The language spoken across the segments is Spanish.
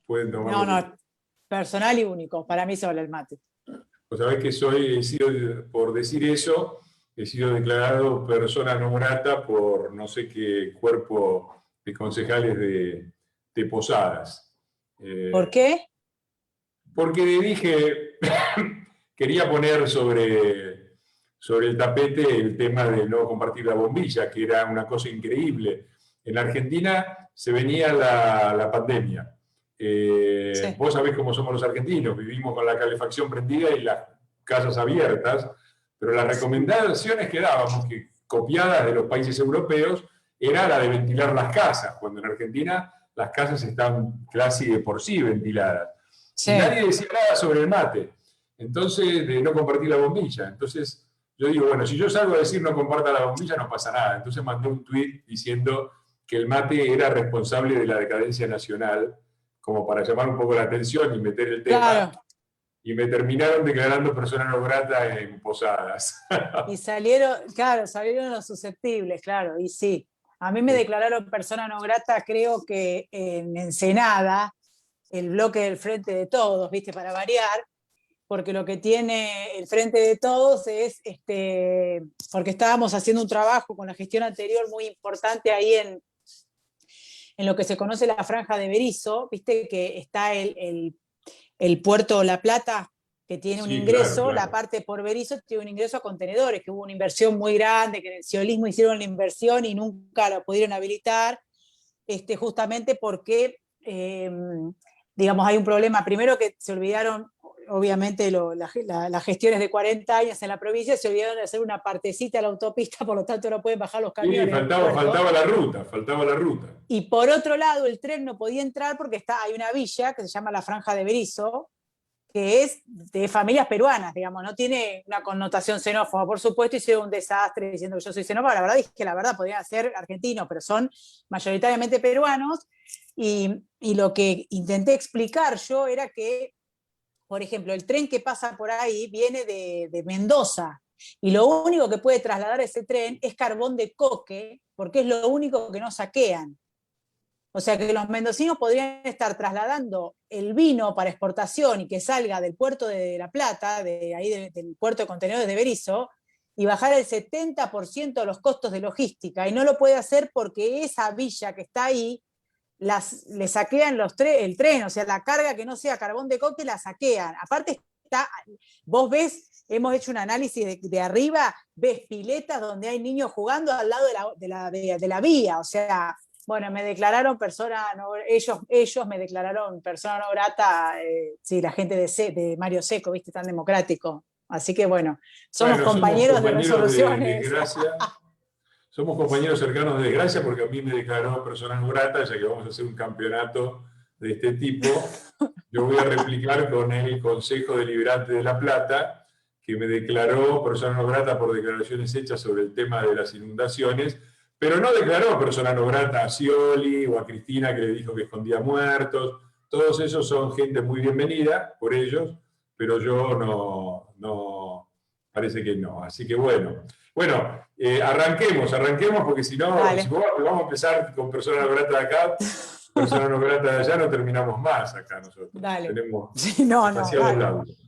pueden tomar No, lo que no, personal y único. Para mí solo el mate. Pues sabés que he sido, por decir eso, he sido declarado persona no grata por no sé qué cuerpo de concejales de Posadas. ¿Por Eh, qué? porque dije, quería poner sobre el tapete el tema de no compartir la bombilla, que era una cosa increíble. En Argentina se venía la pandemia. Sí, Vos sabés cómo somos los argentinos, vivimos con la calefacción prendida y las casas abiertas, pero las sí. recomendaciones que dábamos, que copiadas de los países europeos, era la de ventilar las casas, cuando en Argentina las casas están casi de por sí ventiladas. Y Sí. nadie decía nada sobre el mate, entonces, de no compartir la bombilla. Entonces, yo digo, bueno, si yo salgo a decir no comparta la bombilla, no pasa nada. Entonces mandé un tuit diciendo que el mate era responsable de la decadencia nacional, como para llamar un poco la atención y meter el tema, Claro. y me terminaron declarando persona no grata en Posadas. Y salieron, claro, salieron los susceptibles, claro, y sí. A mí me declararon persona no grata, creo que en Ensenada, el bloque del Frente de Todos, ¿viste? Para variar, porque lo que tiene el Frente de Todos es, porque estábamos haciendo un trabajo con la gestión anterior muy importante ahí en lo que se conoce la Franja de Berizo, ¿viste? Que está el puerto La Plata, que tiene un Sí, claro, ingreso, la claro. parte por Berizo tiene un ingreso a contenedores, que hubo una inversión muy grande, que en el ciolismo hicieron la inversión y nunca la pudieron habilitar, justamente porque, digamos, hay un problema. Primero que se olvidaron, obviamente, las gestiones de 40 años en la provincia, se olvidaron de hacer una partecita a la autopista, por lo tanto no pueden bajar los Sí, camiones del faltaba puerto. la ruta, faltaba la ruta. Y por otro lado, el tren no podía entrar porque hay una villa que se llama la Franja de Berizo, que es de familias peruanas, digamos, no tiene una connotación xenófoba, por supuesto, hicieron un desastre diciendo que yo soy xenófoba, la verdad es que la verdad podrían ser argentinos, pero son mayoritariamente peruanos, y lo que intenté explicar yo era que, por ejemplo, el tren que pasa por ahí viene de Mendoza, y lo único que puede trasladar ese tren es carbón de coque, porque es lo único que no saquean. O sea que los mendocinos podrían estar trasladando el vino para exportación y que salga del puerto de La Plata, del puerto de contenedores de Berizo, y bajar el 70% de los costos de logística. Y no lo puede hacer porque esa villa que está ahí le saquean el tren, o sea, la carga que no sea carbón de coque la saquean. Aparte vos ves, hemos hecho un análisis de arriba, ves piletas donde hay niños jugando al lado de la vía, o sea, bueno, me declararon persona, no, ellos me declararon persona no grata, sí, la gente de Mario Seco, viste, tan democrático. Así que bueno, somos Bueno, somos compañeros de compañeros de resoluciones. desgracia. Somos compañeros cercanos de desgracia porque a mí me declaró persona no grata, ya que vamos a hacer un campeonato de este tipo. Yo voy a replicar con el Consejo Deliberante de La Plata, que me declaró persona no grata por declaraciones hechas sobre el tema de las inundaciones, pero no declaró persona no grata a Scioli o a Cristina, que le dijo que escondía muertos. Todos esos son gente muy bienvenida por ellos, pero yo no, parece que no. Así que bueno. Bueno, arranquemos, porque si no, si Dale, vamos a empezar con persona no grata de acá, persona no grata de allá, no terminamos más acá nosotros. dale. Tenemos Sí, no, no, demasiados dale. labios.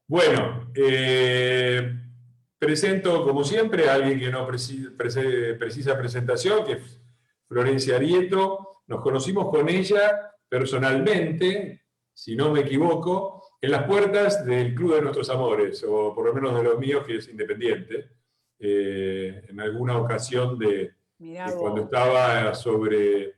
Bueno, presento como siempre a alguien que no precisa presentación, que es Florencia Arieto. Nos conocimos con ella personalmente, si no me equivoco, en las puertas del Club de Nuestros Amores, o por lo menos de los míos, que es independiente, en alguna ocasión Mirá de cuando vos. estaba sobre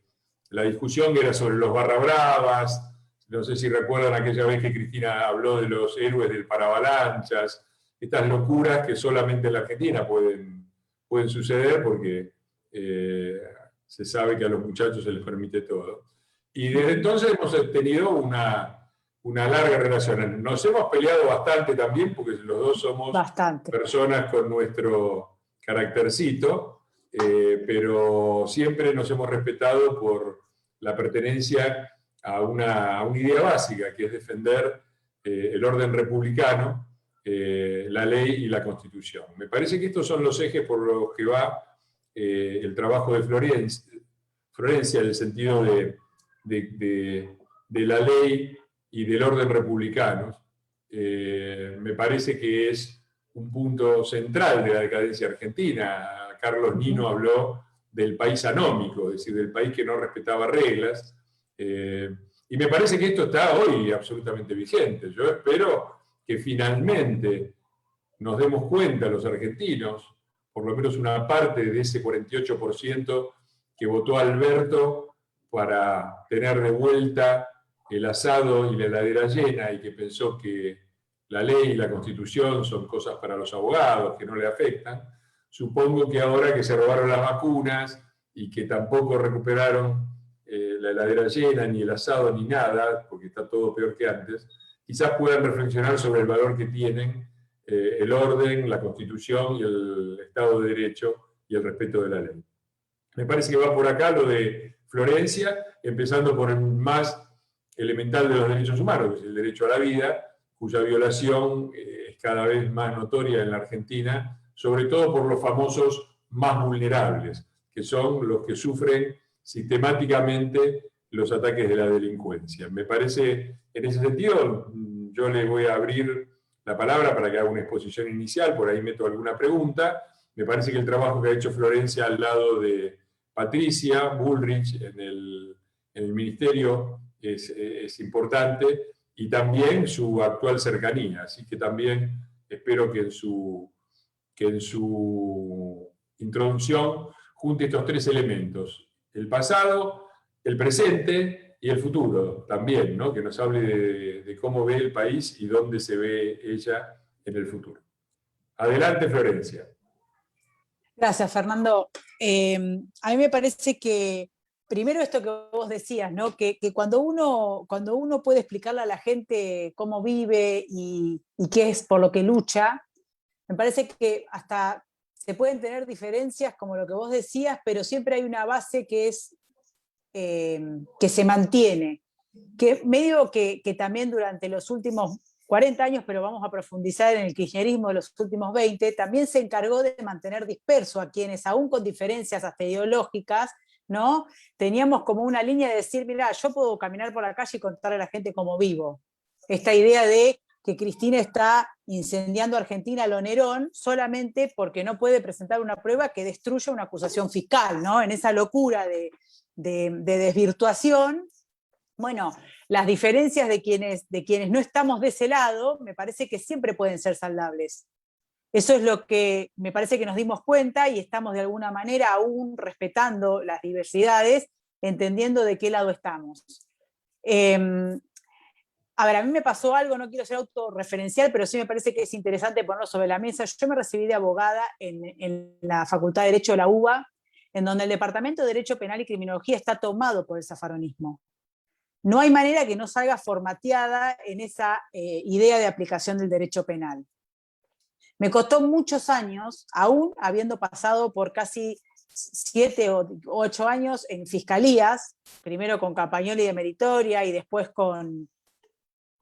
la discusión que era sobre los barra bravas. No sé si recuerdan aquella vez que Cristina habló de los héroes del paravalanchas, estas locuras que solamente en la Argentina pueden suceder porque se sabe que a los muchachos se les permite todo. Y desde entonces hemos tenido una larga relación. Nos hemos peleado bastante también porque los dos somos Bastante. personas con nuestro caractercito, pero siempre nos hemos respetado por la pertenencia a una idea básica, que es defender el orden republicano, la ley y la Constitución. Me parece que estos son los ejes por los que va el trabajo de Florencia, en el sentido de la ley y del orden republicanos. Me parece que es un punto central de la decadencia argentina. Carlos Nino habló del país anómico, es decir, del país que no respetaba reglas. Y me parece que esto está hoy absolutamente vigente. Yo espero que finalmente nos demos cuenta los argentinos, por lo menos una parte de ese 48% que votó a Alberto para tener de vuelta el asado y la heladera llena y que pensó que la ley y la Constitución son cosas para los abogados, que no le afectan. Supongo que ahora que se robaron las vacunas y que tampoco recuperaron la heladera llena, ni el asado, ni nada, porque está todo peor que antes, quizás puedan reflexionar sobre el valor que tienen el orden, la Constitución y el Estado de Derecho y el respeto de la ley. Me parece que va por acá lo de Florencia, empezando por el más elemental de los derechos humanos, que es el derecho a la vida, cuya violación es cada vez más notoria en la Argentina, sobre todo por los famosos más vulnerables, que son los que sufren sistemáticamente los ataques de la delincuencia. Me parece, en ese sentido, yo le voy a abrir la palabra para que haga una exposición inicial, por ahí meto alguna pregunta. Me parece que el trabajo que ha hecho Florencia al lado de Patricia Bullrich en el ministerio es importante, y también su actual cercanía. Así que también espero que en su introducción junte estos tres elementos: el pasado, el presente y el futuro también, ¿no? Que nos hable de cómo ve el país y dónde se ve ella en el futuro. Adelante, Florencia. Gracias, Fernando. A mí me parece que, primero esto que vos decías, ¿no? Que cuando uno puede explicarle a la gente cómo vive y qué es por lo que lucha, me parece que hasta se pueden tener diferencias, como lo que vos decías, pero siempre hay una base que es que se mantiene, que medio que también durante los últimos 40 años, pero vamos a profundizar en el kirchnerismo de los últimos 20, también se encargó de mantener disperso a quienes, aún con diferencias hasta ideológicas, ¿no? Teníamos como una línea de decir, mira, yo puedo caminar por la calle y contarle a la gente cómo vivo. Esta idea de que Cristina está incendiando Argentina a lo Nerón solamente porque no puede presentar una prueba que destruya una acusación fiscal, ¿no? En esa locura de desvirtuación. Bueno, las diferencias de quienes no estamos de ese lado, me parece que siempre pueden ser saldables. Eso es lo que me parece que nos dimos cuenta y estamos de alguna manera aún respetando las diversidades, entendiendo de qué lado estamos. A ver, a mí me pasó algo, no quiero ser autorreferencial, pero sí me parece que es interesante ponerlo sobre la mesa. Yo me recibí de abogada en la Facultad de Derecho de la UBA, en donde el Departamento de Derecho Penal y Criminología está tomado por el zafaronismo. No hay manera que no salga formateada en esa idea de aplicación del derecho penal. Me costó muchos años, aún habiendo pasado por casi 7 o 8 años en fiscalías, primero con Campagnoli de Meritoria y después en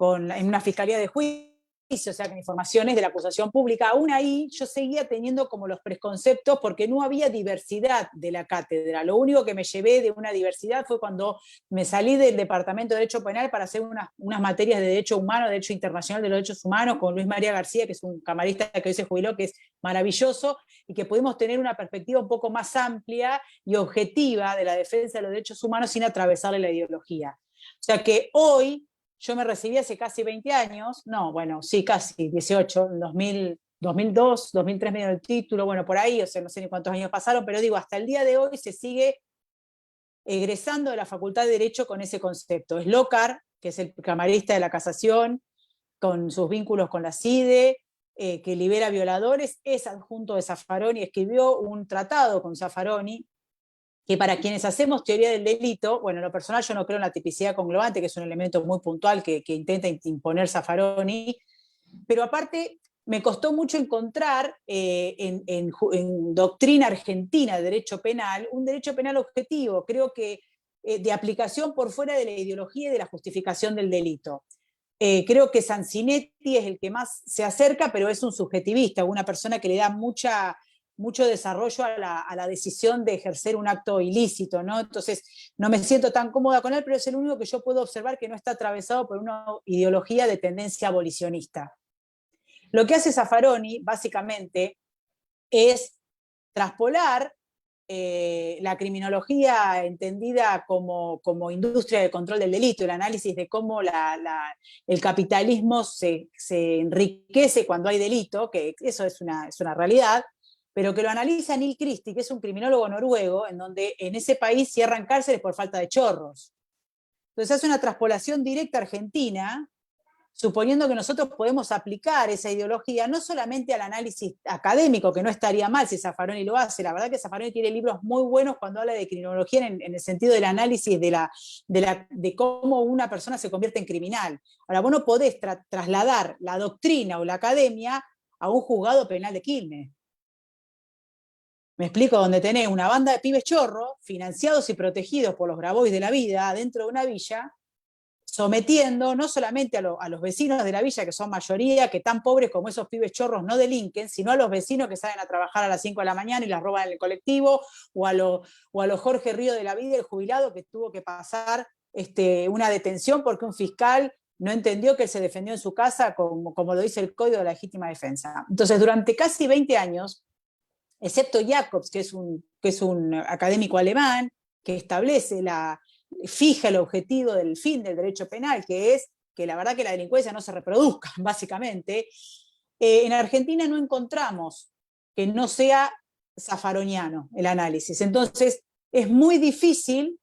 una fiscalía de juicio, o sea, con informaciones de la acusación pública. Aún ahí yo seguía teniendo como los preconceptos porque no había diversidad de la cátedra. Lo único que me llevé de una diversidad fue cuando me salí del Departamento de Derecho Penal para hacer unas materias de Derecho Humano, Derecho Internacional de los Derechos Humanos, con Luis María García, que es un camarista que hoy se jubiló, que es maravilloso, y que pudimos tener una perspectiva un poco más amplia y objetiva de la defensa de los derechos humanos sin atravesarle la ideología. O sea que hoy, yo me recibí hace casi 20 años, no, bueno, sí, casi 18, en 2002, 2003 me dio el título, bueno, por ahí, o sea, no sé ni cuántos años pasaron, pero digo, hasta el día de hoy se sigue egresando de la Facultad de Derecho con ese concepto. Es Lócar, que es el camarista de la Casación, con sus vínculos con la CIDE, que libera violadores, es adjunto de Zaffaroni, escribió un tratado con Zaffaroni, que para quienes hacemos teoría del delito, bueno, en lo personal yo no creo en la tipicidad conglobante, que es un elemento muy puntual que intenta imponer Zaffaroni, pero aparte me costó mucho encontrar en doctrina argentina de derecho penal, un derecho penal objetivo, creo que de aplicación por fuera de la ideología y de la justificación del delito. Creo que Sanzinetti es el que más se acerca, pero es un subjetivista, una persona que le da mucha mucho desarrollo a la decisión de ejercer un acto ilícito, ¿no? Entonces, no me siento tan cómoda con él, pero es el único que yo puedo observar que no está atravesado por una ideología de tendencia abolicionista. Lo que hace Zaffaroni, básicamente, es traspolar la criminología entendida como industria de control del delito, el análisis de cómo el capitalismo se enriquece cuando hay delito, que eso es una realidad, pero que lo analiza Neil Christie, que es un criminólogo noruego, en donde en ese país cierran cárceles por falta de chorros. Entonces hace una traspolación directa a Argentina, suponiendo que nosotros podemos aplicar esa ideología no solamente al análisis académico, que no estaría mal si Zaffaroni lo hace. La verdad que Zaffaroni tiene libros muy buenos cuando habla de criminología en el sentido del análisis de cómo una persona se convierte en criminal. Ahora, vos no podés trasladar la doctrina o la academia a un juzgado penal de Quilmes. Me explico, donde tenés una banda de pibes chorros, financiados y protegidos por los Grabois de la vida, dentro de una villa, sometiendo no solamente a los vecinos de la villa, que son mayoría, que tan pobres como esos pibes chorros no delinquen, sino a los vecinos que salen a trabajar a las 5 de la mañana y las roban en el colectivo, o a los Jorge Río de la vida, el jubilado que tuvo que pasar una detención porque un fiscal no entendió que él se defendió en su casa, como lo dice el Código de la Legítima Defensa. Entonces, durante casi 20 años, excepto Jacobs, que es un académico alemán, que fija el objetivo del fin del derecho penal, que es que la verdad que la delincuencia no se reproduzca, básicamente. En Argentina no encontramos que no sea zaffaroniano el análisis. Entonces, es muy difícil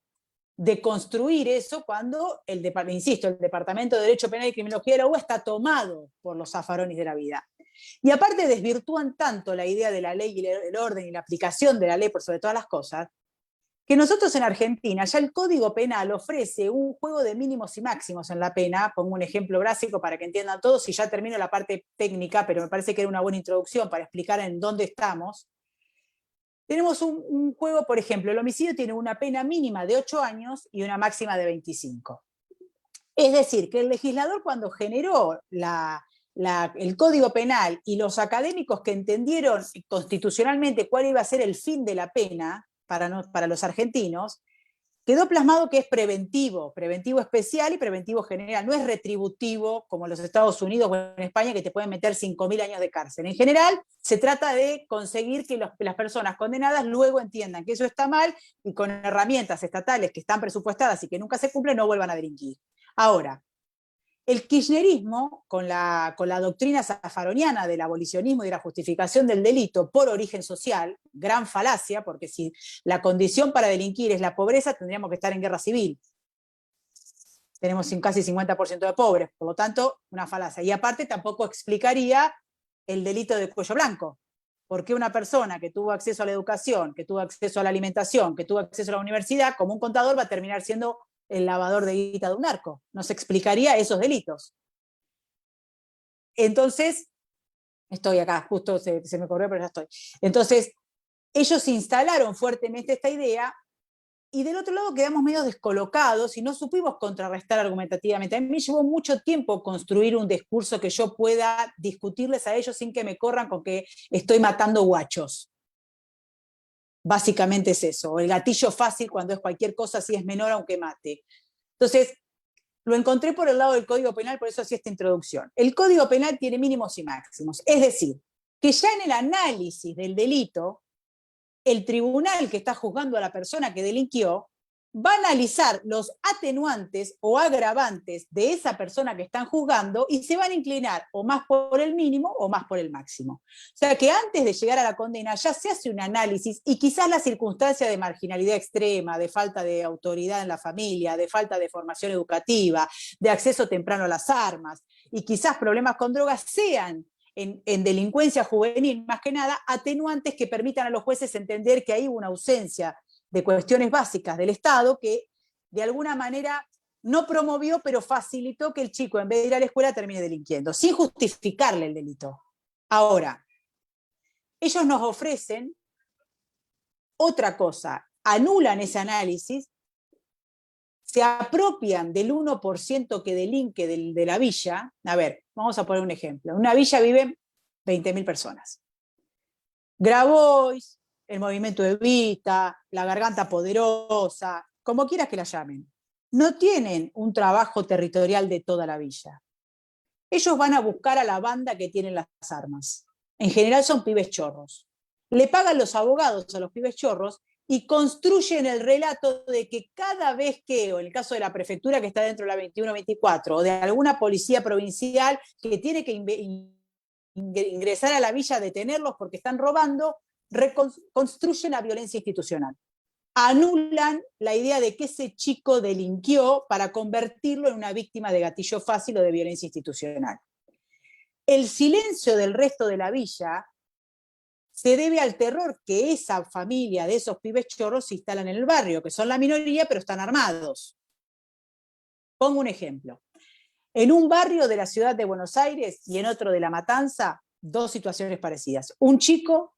de construir eso cuando, insisto, el Departamento de Derecho Penal y Criminología de la UBA está tomado por los zaffaronis de la vida. Y aparte desvirtúan tanto la idea de la ley y el orden y la aplicación de la ley por sobre todas las cosas, que nosotros en Argentina ya el Código Penal ofrece un juego de mínimos y máximos en la pena. Pongo un ejemplo básico para que entiendan todos y ya termino la parte técnica, pero me parece que era una buena introducción para explicar en dónde estamos. Tenemos un juego, por ejemplo, el homicidio tiene una pena mínima de 8 años y una máxima de 25. Es decir, que el legislador cuando generó el Código Penal y los académicos que entendieron constitucionalmente cuál iba a ser el fin de la pena para los argentinos, quedó plasmado que es preventivo especial y preventivo general, no es retributivo como en los Estados Unidos o en España que te pueden meter 5.000 años de cárcel. En general, se trata de conseguir que las personas condenadas luego entiendan que eso está mal y con herramientas estatales que están presupuestadas y que nunca se cumplen no vuelvan a delinquir. Ahora, el kirchnerismo, con la doctrina zaffaroniana del abolicionismo y de la justificación del delito por origen social, gran falacia, porque si la condición para delinquir es la pobreza, tendríamos que estar en guerra civil. Tenemos casi 50% de pobres, por lo tanto, una falacia. Y aparte tampoco explicaría el delito de cuello blanco. ¿Por qué una persona que tuvo acceso a la educación, que tuvo acceso a la alimentación, que tuvo acceso a la universidad, como un contador va a terminar siendo el lavador de guita de un narco? No se explicaría esos delitos. Entonces, estoy acá, justo se me corrió, pero ya estoy. Entonces, ellos instalaron fuertemente esta idea y del otro lado quedamos medio descolocados y no supimos contrarrestar argumentativamente. A mí me llevó mucho tiempo construir un discurso que yo pueda discutirles a ellos sin que me corran con que estoy matando guachos. Básicamente es eso, el gatillo fácil cuando es cualquier cosa, si es menor aunque mate. Entonces, lo encontré por el lado del Código Penal, por eso hacía esta introducción. El Código Penal tiene mínimos y máximos, es decir, que ya en el análisis del delito, el tribunal que está juzgando a la persona que delinquió va a analizar los atenuantes o agravantes de esa persona que están juzgando y se van a inclinar o más por el mínimo o más por el máximo. O sea que antes de llegar a la condena ya se hace un análisis y quizás la circunstancia de marginalidad extrema, de falta de autoridad en la familia, de falta de formación educativa, de acceso temprano a las armas y quizás problemas con drogas sean en delincuencia juvenil, más que nada, atenuantes que permitan a los jueces entender que hay una ausencia de cuestiones básicas del Estado que de alguna manera no promovió, pero facilitó que el chico, en vez de ir a la escuela, termine delinquiendo, sin justificarle el delito. Ahora, ellos nos ofrecen otra cosa, anulan ese análisis, se apropian del 1% que delinque de la villa. A ver, vamos a poner un ejemplo. En una villa viven 20.000 personas. Grabois, el movimiento Evita, la Garganta Poderosa, como quieras que la llamen, no tienen un trabajo territorial de toda la villa. Ellos van a buscar a la banda que tiene las armas. En general son pibes chorros. Le pagan los abogados a los pibes chorros y construyen el relato de que cada vez que, o en el caso de la prefectura que está dentro de la 21-24, o de alguna policía provincial que tiene que ingresar a la villa a detenerlos porque están robando, reconstruyen la violencia institucional. Anulan la idea de que ese chico delinquió para convertirlo en una víctima de gatillo fácil o de violencia institucional. El silencio del resto de la villa se debe al terror que esa familia de esos pibes chorros se instalan en el barrio, que son la minoría, pero están armados. Pongo un ejemplo. En un barrio de la ciudad de Buenos Aires y en otro de La Matanza, dos situaciones parecidas. Un chico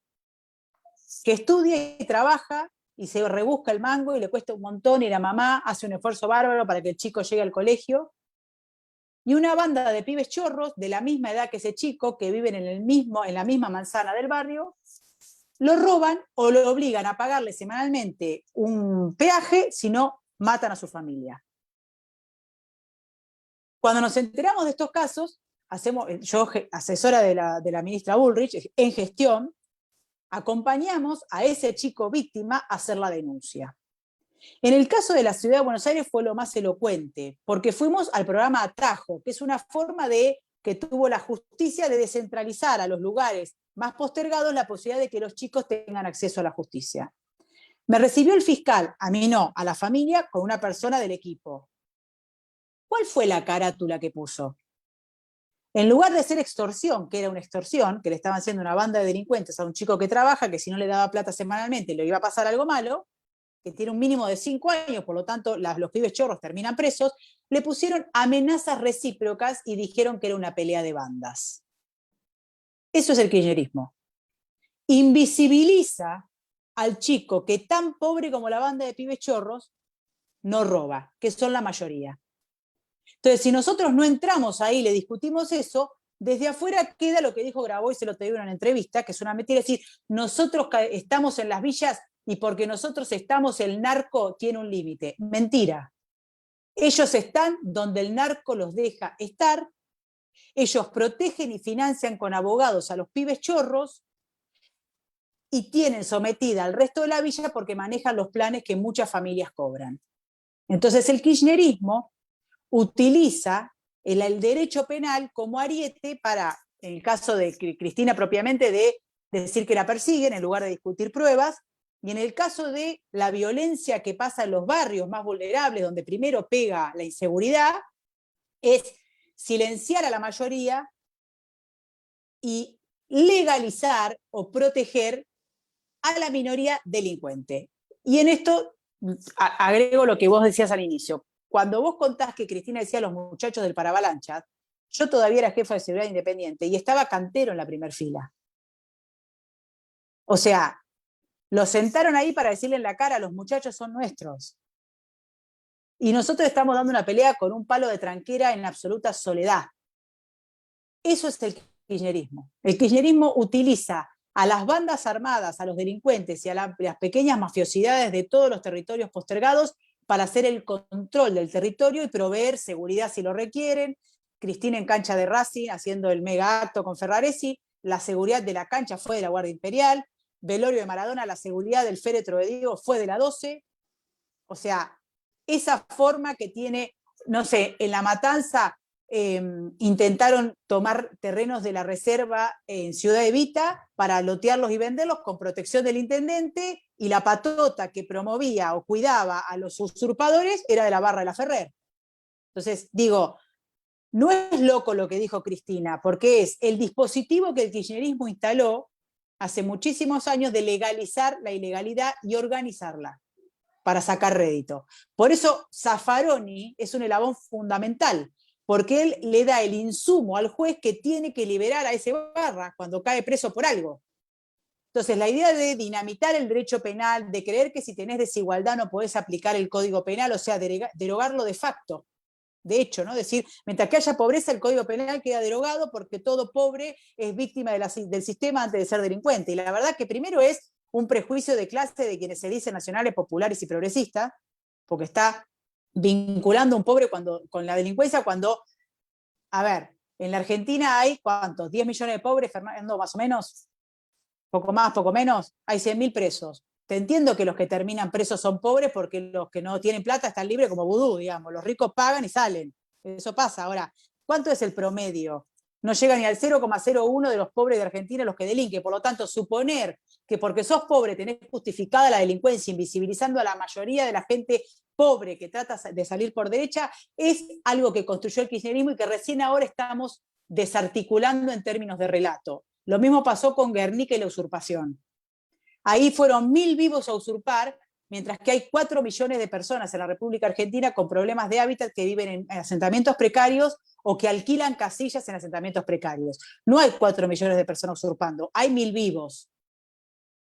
que estudia y trabaja y se rebusca el mango y le cuesta un montón y la mamá hace un esfuerzo bárbaro para que el chico llegue al colegio. Y una banda de pibes chorros de la misma edad que ese chico, que viven en la misma manzana del barrio, lo roban o lo obligan a pagarle semanalmente un peaje, si no, matan a su familia. Cuando nos enteramos de estos casos, yo, asesora de la ministra Bullrich, en gestión, acompañamos a ese chico víctima a hacer la denuncia. En el caso de la ciudad de Buenos Aires fue lo más elocuente, porque fuimos al programa Atajo, que es una forma que tuvo la justicia de descentralizar a los lugares más postergados la posibilidad de que los chicos tengan acceso a la justicia. Me recibió el fiscal, a mí no, a la familia, con una persona del equipo. ¿Cuál fue la carátula que puso? En lugar de ser extorsión, que era una extorsión, que le estaban haciendo una banda de delincuentes a un chico que trabaja, que si no le daba plata semanalmente le iba a pasar algo malo, que tiene un mínimo de 5 años, por lo tanto los pibes chorros terminan presos, le pusieron amenazas recíprocas y dijeron que era una pelea de bandas. Eso es el kirchnerismo. Invisibiliza al chico que tan pobre como la banda de pibes chorros no roba, que son la mayoría. Entonces, si nosotros no entramos ahí y le discutimos eso, desde afuera queda lo que dijo Grabois, se lo te digo en una entrevista, que es una mentira, es decir, nosotros estamos en las villas y porque nosotros estamos, el narco tiene un límite. Mentira. Ellos están donde el narco los deja estar, ellos protegen y financian con abogados a los pibes chorros y tienen sometida al resto de la villa porque manejan los planes que muchas familias cobran. Entonces el kirchnerismo utiliza el derecho penal como ariete para, en el caso de Cristina propiamente, de decir que la persiguen en lugar de discutir pruebas, y en el caso de la violencia que pasa en los barrios más vulnerables, donde primero pega la inseguridad, es silenciar a la mayoría y legalizar o proteger a la minoría delincuente. Y en esto agrego lo que vos decías al inicio. Cuando vos contás que Cristina decía a los muchachos del Paravalancha, yo todavía era jefa de seguridad independiente y estaba Cantero en la primera fila. O sea, los sentaron ahí para decirle en la cara, los muchachos son nuestros. Y nosotros estamos dando una pelea con un palo de tranquera en absoluta soledad. Eso es el kirchnerismo. El kirchnerismo utiliza a las bandas armadas, a los delincuentes y a las pequeñas mafiosidades de todos los territorios postergados para hacer el control del territorio y proveer seguridad si lo requieren. Cristina en cancha de Racing haciendo el mega acto con Ferraresi, la seguridad de la cancha fue de la Guardia Imperial, velorio de Maradona, la seguridad del féretro de Diego fue de la 12. O sea, esa forma que tiene, no sé, en La Matanza intentaron tomar terrenos de la reserva en Ciudad Evita para lotearlos y venderlos con protección del intendente, y la patota que promovía o cuidaba a los usurpadores era de la barra de la Ferrer. Entonces, digo, no es loco lo que dijo Cristina, porque es el dispositivo que el kirchnerismo instaló hace muchísimos años de legalizar la ilegalidad y organizarla para sacar rédito. Por eso Zaffaroni es un eslabón fundamental, porque él le da el insumo al juez que tiene que liberar a ese barra cuando cae preso por algo. Entonces, la idea de dinamitar el derecho penal, de creer que si tenés desigualdad no podés aplicar el Código Penal, o sea, derogarlo de facto, de hecho, ¿no? Es decir, mientras que haya pobreza, el Código Penal queda derogado porque todo pobre es víctima del sistema antes de ser delincuente. Y la verdad que primero es un prejuicio de clase de quienes se dicen nacionales, populares y progresistas, porque está vinculando a un pobre con la delincuencia cuando, a ver, en la Argentina hay, ¿cuántos? ¿10 millones de pobres, Fernando, más o menos? Poco más, poco menos. Hay 100.000 presos. Te entiendo que los que terminan presos son pobres porque los que no tienen plata están libres como vudú, digamos. Los ricos pagan y salen. Eso pasa. Ahora, ¿cuánto es el promedio? No llega ni al 0,01 de los pobres de Argentina los que delinquen. Por lo tanto, suponer que porque sos pobre tenés justificada la delincuencia, invisibilizando a la mayoría de la gente pobre que trata de salir por derecha, es algo que construyó el kirchnerismo y que recién ahora estamos desarticulando en términos de relato. Lo mismo pasó con Guernica y la usurpación. Ahí fueron 1.000 vivos a usurpar, mientras que hay 4 millones de personas en la República Argentina con problemas de hábitat que viven en asentamientos precarios o que alquilan casillas en asentamientos precarios. No hay 4 millones de personas usurpando, hay 1.000 vivos.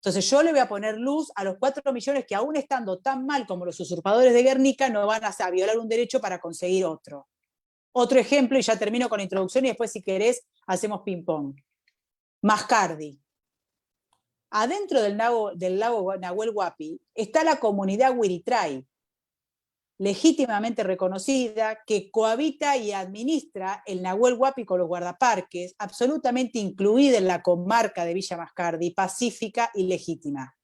Entonces yo le voy a poner luz a los 4 millones que aún estando tan mal como los usurpadores de Guernica no van a violar un derecho para conseguir otro. Otro ejemplo, y ya termino con la introducción y después si querés hacemos ping-pong. Mascardi. Adentro del lago Nahuel Huapi está la comunidad Huiritray, legítimamente reconocida, que cohabita y administra el Nahuel Huapi con los guardaparques, absolutamente incluida en la comarca de Villa Mascardi, pacífica y legítima.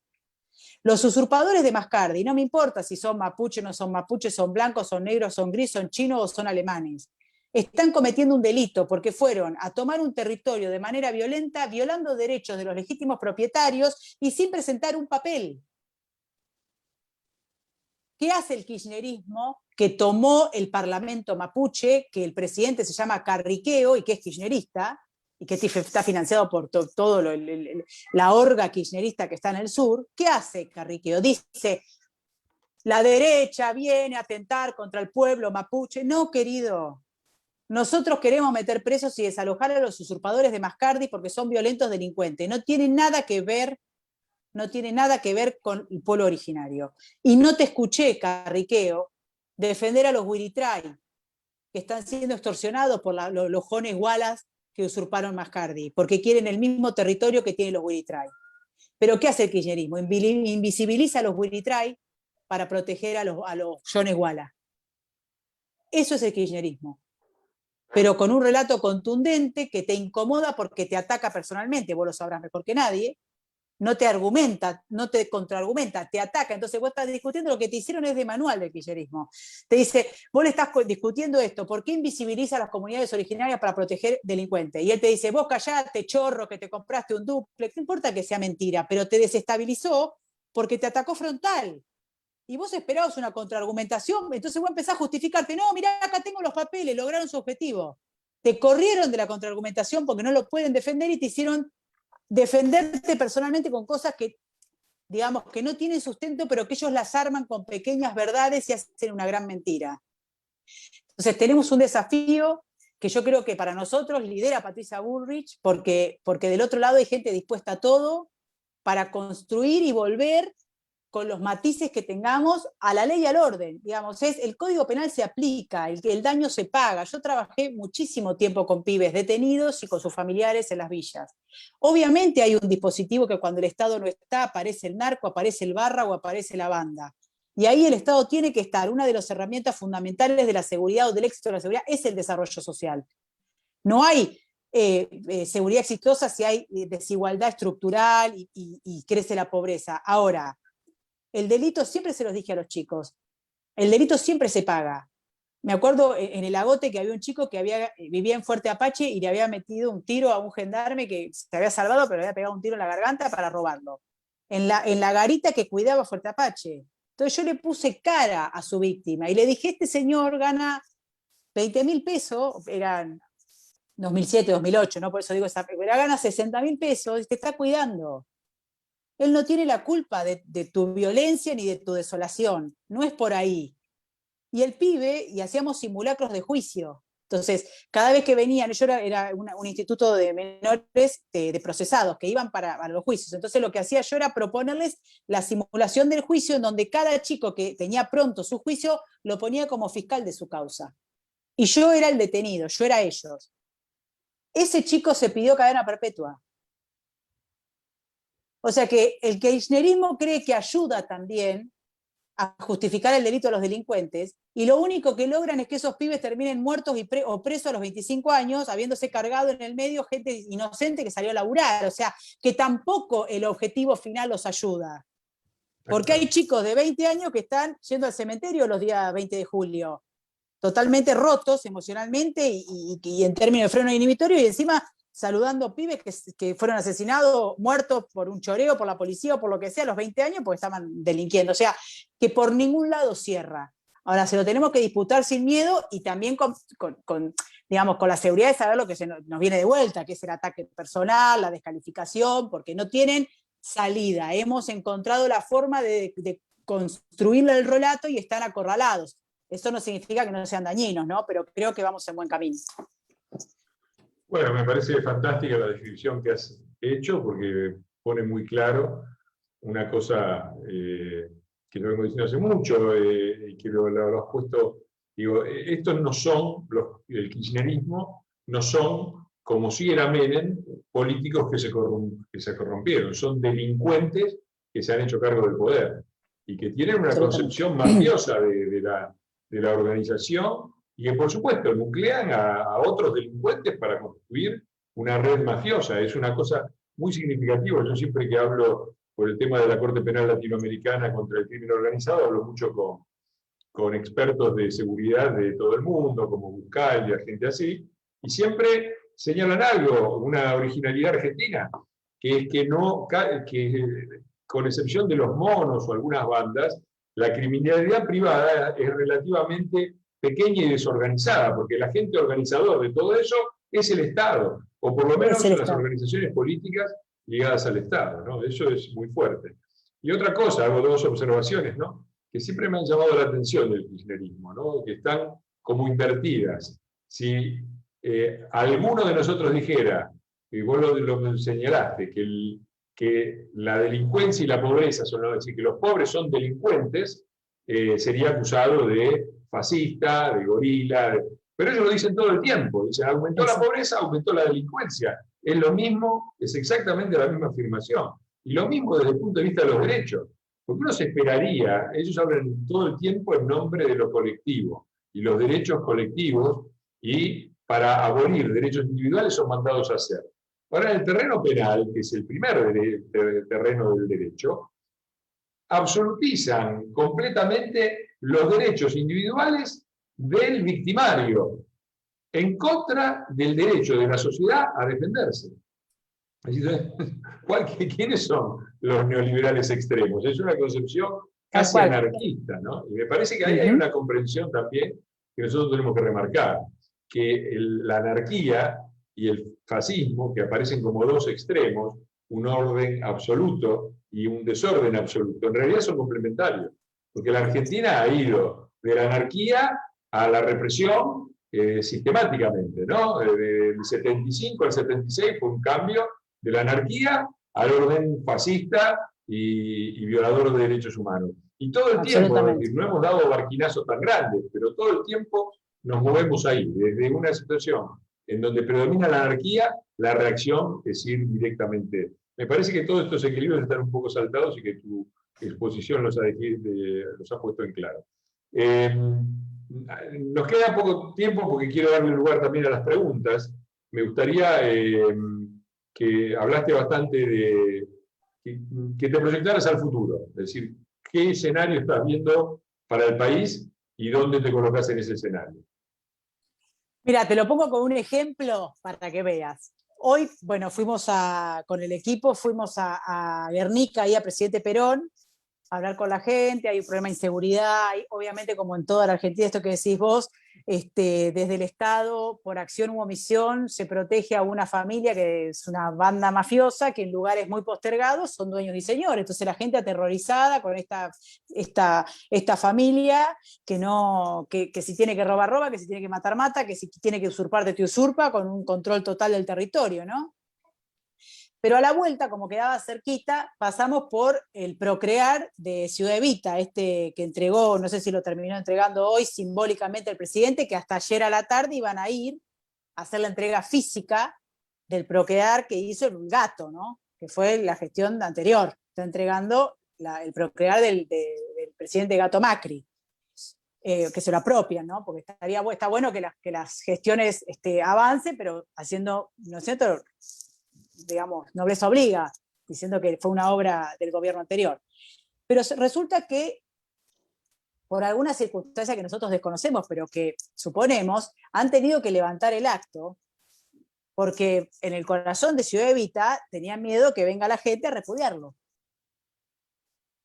Los usurpadores de Mascardi, no me importa si son mapuches, no son mapuches, son blancos, son negros, son grises, son chinos o son alemanes, están cometiendo un delito porque fueron a tomar un territorio de manera violenta, violando derechos de los legítimos propietarios y sin presentar un papel. ¿Qué hace el kirchnerismo que tomó el parlamento mapuche, que el presidente se llama Carriqueo y que es kirchnerista, y que está financiado por todo la orga kirchnerista que está en el sur? ¿Qué hace Carriqueo? Dice, la derecha viene a atentar contra el pueblo mapuche. No, querido. Nosotros queremos meter presos y desalojar a los usurpadores de Mascardi porque son violentos delincuentes. No tiene nada que ver con el pueblo originario. Y no te escuché, Carriqueo, defender a los Huiritray, que están siendo extorsionados por los jones gualas que usurparon Mascardi, porque quieren el mismo territorio que tienen los Huiritray. Pero ¿qué hace el kirchnerismo? Invisibiliza a los Huiritray para proteger a los jones gualas. Eso es el kirchnerismo. Pero con un relato contundente que te incomoda porque te ataca personalmente, vos lo sabrás mejor que nadie, no te argumenta, no te contraargumenta, te ataca. Entonces vos estás discutiendo lo que te hicieron es de manual del kirchnerismo. Te dice, vos le estás discutiendo esto, ¿por qué invisibiliza a las comunidades originarias para proteger delincuentes? Y él te dice, vos callate, chorro, que te compraste un dúplex, no importa que sea mentira, pero te desestabilizó porque te atacó frontal. Y vos esperabas una contraargumentación, entonces vos empezás a justificarte, no, mirá, acá tengo los papeles, lograron su objetivo. Te corrieron de la contraargumentación porque no lo pueden defender y te hicieron defenderte personalmente con cosas que, digamos, que no tienen sustento, pero que ellos las arman con pequeñas verdades y hacen una gran mentira. Entonces tenemos un desafío que yo creo que para nosotros lidera Patricia Bullrich, porque del otro lado hay gente dispuesta a todo para construir y volver con los matices que tengamos a la ley y al orden. Digamos, el Código Penal se aplica, el daño se paga. Yo trabajé muchísimo tiempo con pibes detenidos y con sus familiares en las villas. Obviamente hay un dispositivo que cuando el Estado no está, aparece el narco, aparece el barra o aparece la banda. Y ahí el Estado tiene que estar. Una de las herramientas fundamentales de la seguridad o del éxito de la seguridad es el desarrollo social. No hay seguridad exitosa si hay desigualdad estructural y crece la pobreza. Ahora, el delito, siempre se los dije a los chicos, el delito siempre se paga. Me acuerdo en el Agote que había un chico que vivía en Fuerte Apache y le había metido un tiro a un gendarme que se había salvado, pero le había pegado un tiro en la garganta para robarlo. En la garita que cuidaba Fuerte Apache. Entonces yo le puse cara a su víctima y le dije, este señor gana 20.000 pesos, eran 2007, 2008, ¿no? Por eso digo, pero gana 60.000 pesos y te está cuidando. Él no tiene la culpa de tu violencia ni de tu desolación, no es por ahí. Y el pibe, y hacíamos simulacros de juicio. Entonces, cada vez que venían, yo era un instituto de menores de procesados que iban para los juicios. Entonces, lo que hacía yo era proponerles la simulación del juicio, en donde cada chico que tenía pronto su juicio lo ponía como fiscal de su causa. y yo era el detenido, yo era ellos. Ese chico se pidió cadena perpetua. O sea que el kirchnerismo cree que ayuda también a justificar el delito de los delincuentes, y lo único que logran es que esos pibes terminen muertos o presos a los 25 años, habiéndose cargado en el medio gente inocente que salió a laburar. O sea, que tampoco el objetivo final los ayuda. Porque hay chicos de 20 años que están yendo al cementerio los días 20 de julio, totalmente rotos emocionalmente y en términos de freno inhibitorio, y encima saludando pibes que fueron asesinados, muertos por un choreo, por la policía o por lo que sea, a los 20 años, porque estaban delinquiendo. O sea, que por ningún lado cierra. Ahora, se lo tenemos que disputar sin miedo y también digamos, con la seguridad de saber lo que nos viene de vuelta, que es el ataque personal, la descalificación, porque no tienen salida. Hemos encontrado la forma de construirle el relato y están acorralados. Eso no significa que no sean dañinos, ¿no? Pero creo que vamos en buen camino. Bueno, me parece fantástica la descripción que has hecho, porque pone muy claro una cosa que yo vengo diciendo hace mucho, y que lo has puesto, digo, estos no son, el kirchnerismo, no son, como si era Menem, políticos que se corrompieron, son delincuentes que se han hecho cargo del poder, y que tienen una concepción mafiosa de la organización, y que por supuesto nuclean a otros delincuentes para construir una red mafiosa. Es una cosa muy significativa. Yo siempre que hablo por el tema de la Corte Penal Latinoamericana contra el crimen organizado, hablo mucho con expertos de seguridad de todo el mundo, como Buscaglia, gente así, y siempre señalan algo, una originalidad argentina, que es que con excepción de los monos o algunas bandas, la criminalidad privada es relativamente pequeña y desorganizada, porque el agente organizador de todo eso es el Estado, o por lo menos las organizaciones políticas ligadas al Estado, ¿no? Eso es muy fuerte. Y otra cosa, hago dos observaciones, ¿no?, que siempre me han llamado la atención del kirchnerismo, ¿no?, que están como invertidas. Si alguno de nosotros dijera, y vos lo señalaste, que la delincuencia y la pobreza son, es decir, que los pobres son delincuentes, sería acusado de fascista, de gorila, pero ellos lo dicen todo el tiempo. Dicen, aumentó la pobreza, aumentó la delincuencia. Es lo mismo, es exactamente la misma afirmación. Y lo mismo desde el punto de vista de los derechos. Porque uno se esperaría, ellos hablan todo el tiempo en nombre de lo colectivo y los derechos colectivos, y para abolir derechos individuales son mandados a hacer. Ahora, en el terreno penal, que es el primer terreno del derecho, absolutizan completamente los derechos individuales del victimario en contra del derecho de la sociedad a defenderse. ¿Quiénes son los neoliberales extremos? Es una concepción casi anarquista, ¿no? Y me parece que ahí hay una comprensión también que nosotros tenemos que remarcar, que la anarquía y el fascismo, que aparecen como dos extremos, un orden absoluto y un desorden absoluto, en realidad son complementarios, porque la Argentina ha ido de la anarquía a la represión sistemáticamente, ¿no? Del 75 al 76 fue un cambio de la anarquía al orden fascista y violador de derechos humanos. Y todo el tiempo, es decir, no hemos dado barquinazos tan grandes, pero todo el tiempo nos movemos ahí, desde una situación en donde predomina la anarquía, la reacción es ir directamente. Me parece que todos estos equilibrios están un poco saltados y que tu exposición los ha puesto en claro. Nos queda poco tiempo porque quiero darle lugar también a las preguntas. Me gustaría que hablaste bastante de que te proyectaras al futuro, es decir, qué escenario estás viendo para el país y dónde te colocas en ese escenario. Mira, te lo pongo como un ejemplo para que veas. Hoy, bueno, con el equipo, fuimos a Guernica, ahí a Presidente Perón, a hablar con la gente. Hay un problema de inseguridad, obviamente como en toda la Argentina, esto que decís vos, desde el Estado, por acción u omisión, se protege a una familia que es una banda mafiosa, que en lugares muy postergados son dueños y señores. Entonces la gente aterrorizada con esta familia, que si tiene que robar, roba, que si tiene que matar, mata, que si tiene que usurpar, te usurpa, con un control total del territorio, ¿no? Pero a la vuelta, como quedaba cerquita, pasamos por el Procrear de Ciudad Evita, que entregó, no sé si lo terminó entregando hoy simbólicamente el presidente, que hasta ayer a la tarde iban a ir a hacer la entrega física del Procrear que hizo el Gato, ¿no? Que fue la gestión anterior. Está entregando el Procrear del presidente Gato Macri. Que se lo apropian, ¿no? Porque está bueno que las gestiones avancen, pero haciendo, ¿no es cierto?, digamos, nobleza obliga, diciendo que fue una obra del gobierno anterior. Pero resulta que, por alguna circunstancia que nosotros desconocemos, pero que suponemos, han tenido que levantar el acto, porque en el corazón de Ciudad Evita tenían miedo que venga la gente a repudiarlo.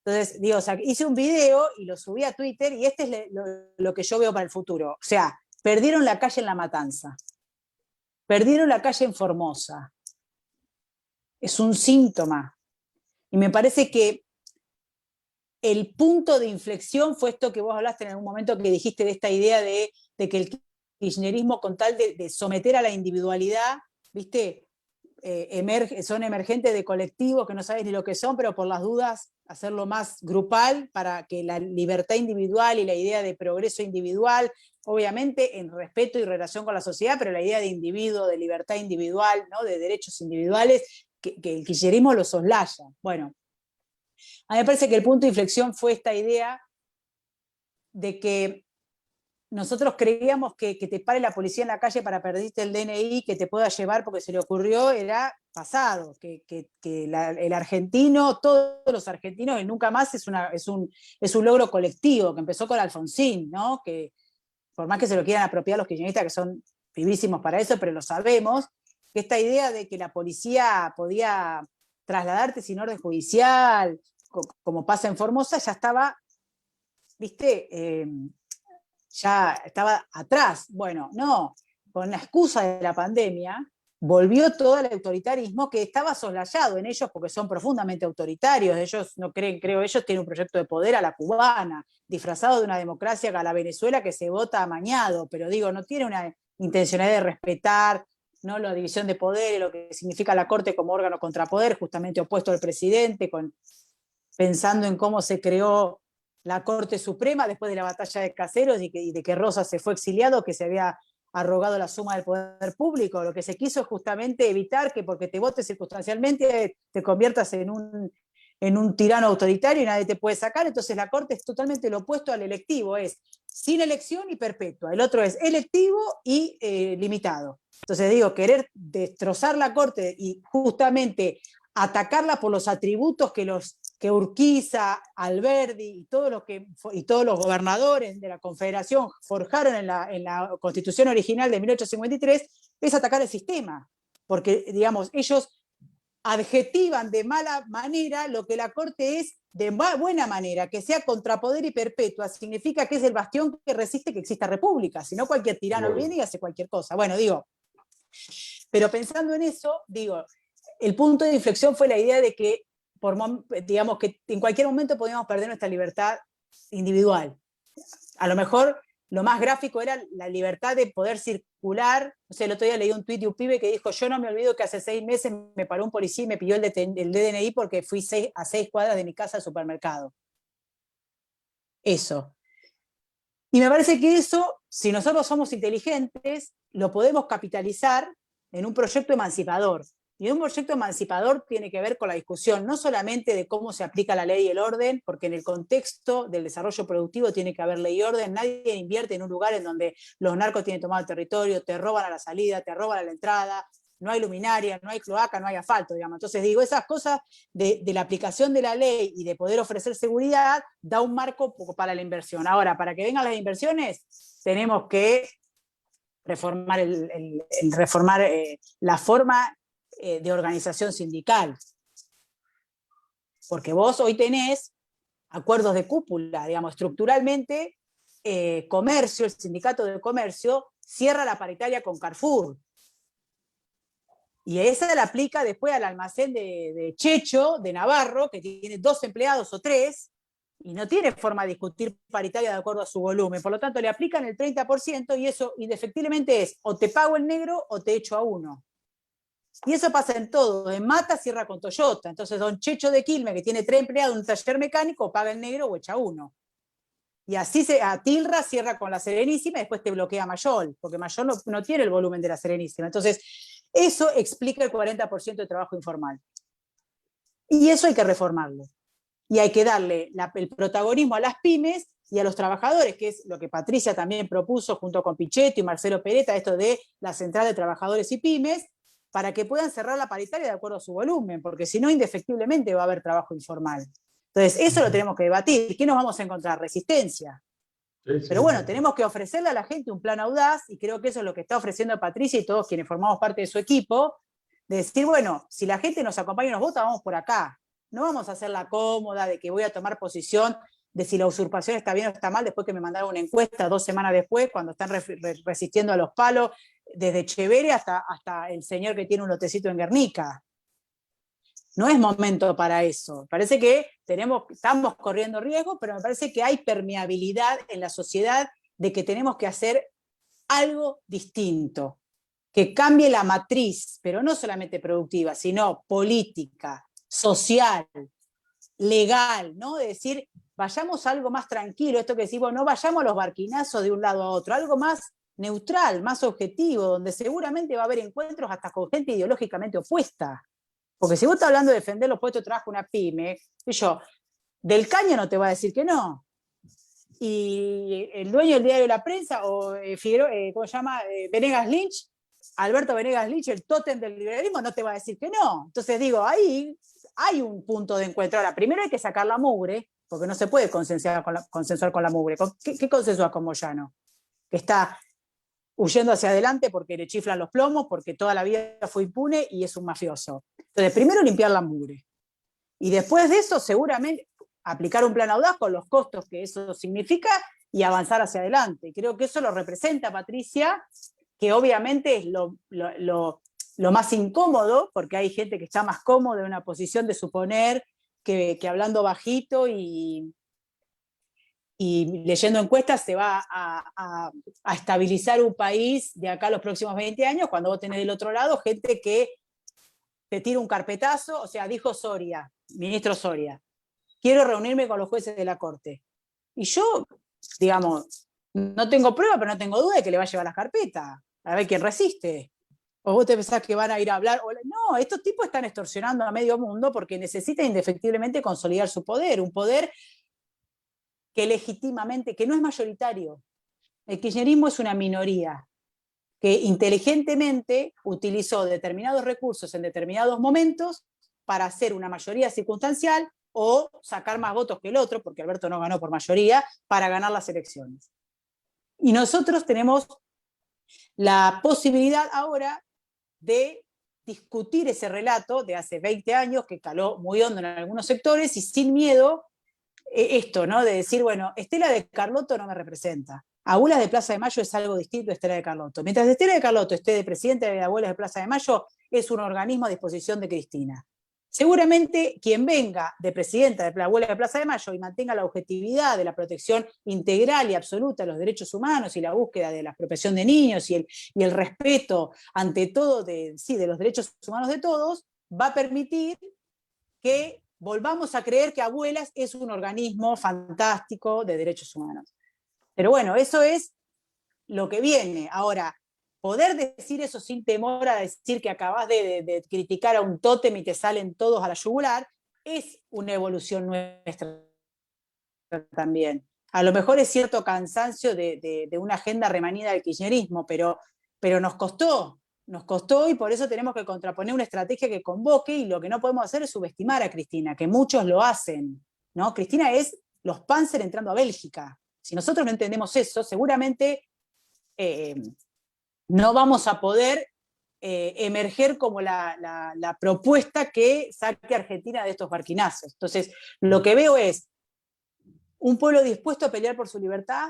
Entonces, digo, o sea, hice un video y lo subí a Twitter, y este es lo que yo veo para el futuro. O sea, perdieron la calle en La Matanza, perdieron la calle en Formosa. Es un síntoma. Y me parece que el punto de inflexión fue esto que vos hablaste en algún momento, que dijiste, de esta idea de que el kirchnerismo, con tal de someter a la individualidad, ¿viste? Son emergentes de colectivos que no sabes ni lo que son, pero por las dudas hacerlo más grupal para que la libertad individual y la idea de progreso individual, obviamente en respeto y relación con la sociedad, pero la idea de individuo, de libertad individual, ¿no?, de derechos individuales, que el kirchnerismo lo soslaya. Bueno, a mí me parece que el punto de inflexión fue esta idea de que nosotros creíamos que te pare la policía en la calle para perdiste el DNI, que te pueda llevar porque se le ocurrió, era pasado, que el argentino, todos los argentinos, y nunca más es un logro colectivo, que empezó con Alfonsín, ¿no? Que por más que se lo quieran apropiar los kirchneristas, que son vivísimos para eso, pero lo sabemos, que esta idea de que la policía podía trasladarte sin orden judicial, como pasa en Formosa, ya estaba, ¿viste?, ya estaba atrás. Bueno, no, con la excusa de la pandemia, volvió todo el autoritarismo que estaba soslayado en ellos porque son profundamente autoritarios. Ellos no creen, creo, ellos tienen un proyecto de poder a la cubana, disfrazado de una democracia a la Venezuela que se vota amañado, pero digo, no tiene una intencionalidad de respetar, ¿no?, la división de poderes, lo que significa la Corte como órgano contrapoder, justamente opuesto al presidente, pensando en cómo se creó la Corte Suprema después de la batalla de Caseros y de que Rosas se fue exiliado, que se había arrogado la suma del poder público. Lo que se quiso es justamente evitar que, porque te votes circunstancialmente, te conviertas en un tirano autoritario y nadie te puede sacar. Entonces la Corte es totalmente lo opuesto al electivo, es sin elección y perpetua. El otro es electivo y limitado. Entonces digo, querer destrozar la Corte y justamente atacarla por los atributos que Urquiza, Alberdi y todos los gobernadores de la Confederación forjaron en la Constitución original de 1853, es atacar el sistema. Porque, digamos, ellos adjetivan de mala manera lo que la Corte es de buena manera, que sea contrapoder y perpetua, significa que es el bastión que resiste que exista república, si no cualquier tirano viene y hace cualquier cosa. Bueno, digo, pero pensando en eso, digo, el punto de inflexión fue la idea de que, digamos, que en cualquier momento podíamos perder nuestra libertad individual. A lo mejor lo más gráfico era la libertad de poder circular. O sea, el otro día leí un tuit de un pibe que dijo: yo no me olvido que hace 6 meses me paró un policía y me pidió el DNI porque fui a 6 cuadras de mi casa al supermercado. Eso. Y me parece que eso, si nosotros somos inteligentes, lo podemos capitalizar en un proyecto emancipador. Y un proyecto emancipador tiene que ver con la discusión no solamente de cómo se aplica la ley y el orden, porque en el contexto del desarrollo productivo tiene que haber ley y orden. Nadie invierte en un lugar en donde los narcos tienen tomado el territorio, te roban a la salida, te roban a la entrada, no hay luminaria, no hay cloaca, no hay asfalto, digamos. Entonces digo, esas cosas de la aplicación de la ley y de poder ofrecer seguridad da un marco para la inversión. Ahora, para que vengan las inversiones, tenemos que reformar, reformar la forma de organización sindical. Porque vos hoy tenés acuerdos de cúpula, digamos, estructuralmente, comercio, el sindicato de comercio cierra la paritaria con Carrefour. Y esa la aplica después al almacén de Checho, de Navarro, que tiene 2 empleados o 3, y no tiene forma de discutir paritaria de acuerdo a su volumen. Por lo tanto, le aplican el 30% y eso indefectiblemente es: o te pago el negro o te echo a uno. Y eso pasa en todo. En Mata cierra con Toyota. Entonces don Checho de Quilmes, que tiene 3 empleados en un taller mecánico, paga el negro o echa uno. Y así a Tilra cierra con la Serenísima y después te bloquea Mayol, porque Mayol no tiene el volumen de la Serenísima. Entonces, eso explica el 40% de trabajo informal. Y eso hay que reformarlo. Y hay que darle el protagonismo a las pymes y a los trabajadores, que es lo que Patricia también propuso junto con Pichetto y Marcelo Peretta, esto de la Central de Trabajadores y Pymes, para que puedan cerrar la paritaria de acuerdo a su volumen, porque si no, indefectiblemente va a haber trabajo informal. Entonces, eso lo tenemos que debatir. ¿Qué nos vamos a encontrar? Resistencia. Sí, sí, Pero bueno, sí. tenemos que ofrecerle a la gente un plan audaz, y creo que eso es lo que está ofreciendo Patricia y todos quienes formamos parte de su equipo, de decir, bueno, si la gente nos acompaña y nos vota, vamos por acá. No vamos a hacer la cómoda de que voy a tomar posición de si la usurpación está bien o está mal, después que me mandaron una encuesta 2 semanas después, cuando están resistiendo a los palos, desde Echeverría hasta el señor que tiene un lotecito en Guernica. No es momento para eso. Parece que estamos corriendo riesgo, pero me parece que hay permeabilidad en la sociedad de que tenemos que hacer algo distinto, que cambie la matriz, pero no solamente productiva, sino política, social, legal, ¿no? De decir, vayamos a algo más tranquilo, esto que decimos, no vayamos a los barquinazos de un lado a otro, algo más neutral, más objetivo, donde seguramente va a haber encuentros hasta con gente ideológicamente opuesta. Porque si vos estás hablando de defender los puestos de trabajo de una pyme, del Caño no te va a decir que no. Y el dueño del diario La Prensa, o ¿cómo se llama? Venegas Lynch, Alberto Venegas Lynch, el tótem del liberalismo, no te va a decir que no. Entonces digo, ahí hay un punto de encuentro. Ahora, primero hay que sacar la mugre, porque no se puede consensuar con la mugre. ¿Qué consensuar con Moyano? Que está huyendo hacia adelante porque le chiflan los plomos, porque toda la vida fue impune y es un mafioso. Entonces, primero limpiar la mugre. Y después de eso, seguramente, aplicar un plan audaz con los costos que eso significa y avanzar hacia adelante. Creo que eso lo representa Patricia, que obviamente es lo más incómodo, porque hay gente que está más cómoda en una posición de suponer que hablando bajito y leyendo encuestas se va a estabilizar un país de acá a los próximos 20 años, cuando vos tenés del otro lado gente que te tira un carpetazo. O sea, dijo Soria, ministro Soria, quiero reunirme con los jueces de la Corte. Y yo, digamos, no tengo prueba, pero no tengo duda de que le va a llevar las carpetas, a ver quién resiste. O vos te pensás que van a ir a hablar. No, estos tipos están extorsionando a medio mundo porque necesitan indefectiblemente consolidar su poder, un poder que legítimamente, que no es mayoritario. El kirchnerismo es una minoría que inteligentemente utilizó determinados recursos en determinados momentos para hacer una mayoría circunstancial o sacar más votos que el otro, porque Alberto no ganó por mayoría, para ganar las elecciones. Y nosotros tenemos la posibilidad ahora de discutir ese relato de hace 20 años que caló muy hondo en algunos sectores y sin miedo esto, ¿no? De decir, bueno, Estela de Carlotto no me representa. Abuelas de Plaza de Mayo es algo distinto a Estela de Carlotto. Mientras Estela de Carlotto esté de presidente de Abuelas de Plaza de Mayo, es un organismo a disposición de Cristina. Seguramente quien venga de presidenta de Abuelas de Plaza de Mayo y mantenga la objetividad de la protección integral y absoluta de los derechos humanos y la búsqueda de la expropiación de niños y el respeto ante todo de los derechos humanos de todos, va a permitir que volvamos a creer que Abuelas es un organismo fantástico de derechos humanos. Pero bueno, eso es lo que viene. Ahora, poder decir eso sin temor a decir que acabas de criticar a un tótem y te salen todos a la yugular, es una evolución nuestra también. A lo mejor es cierto cansancio de una agenda remanida del kirchnerismo, pero nos costó y por eso tenemos que contraponer una estrategia que convoque, y lo que no podemos hacer es subestimar a Cristina, que muchos lo hacen, ¿no? Cristina es los Panzer entrando a Bélgica. Si nosotros no entendemos eso, seguramente no vamos a poder emerger como la propuesta que saque a Argentina de estos barquinazos. Entonces, lo que veo es un pueblo dispuesto a pelear por su libertad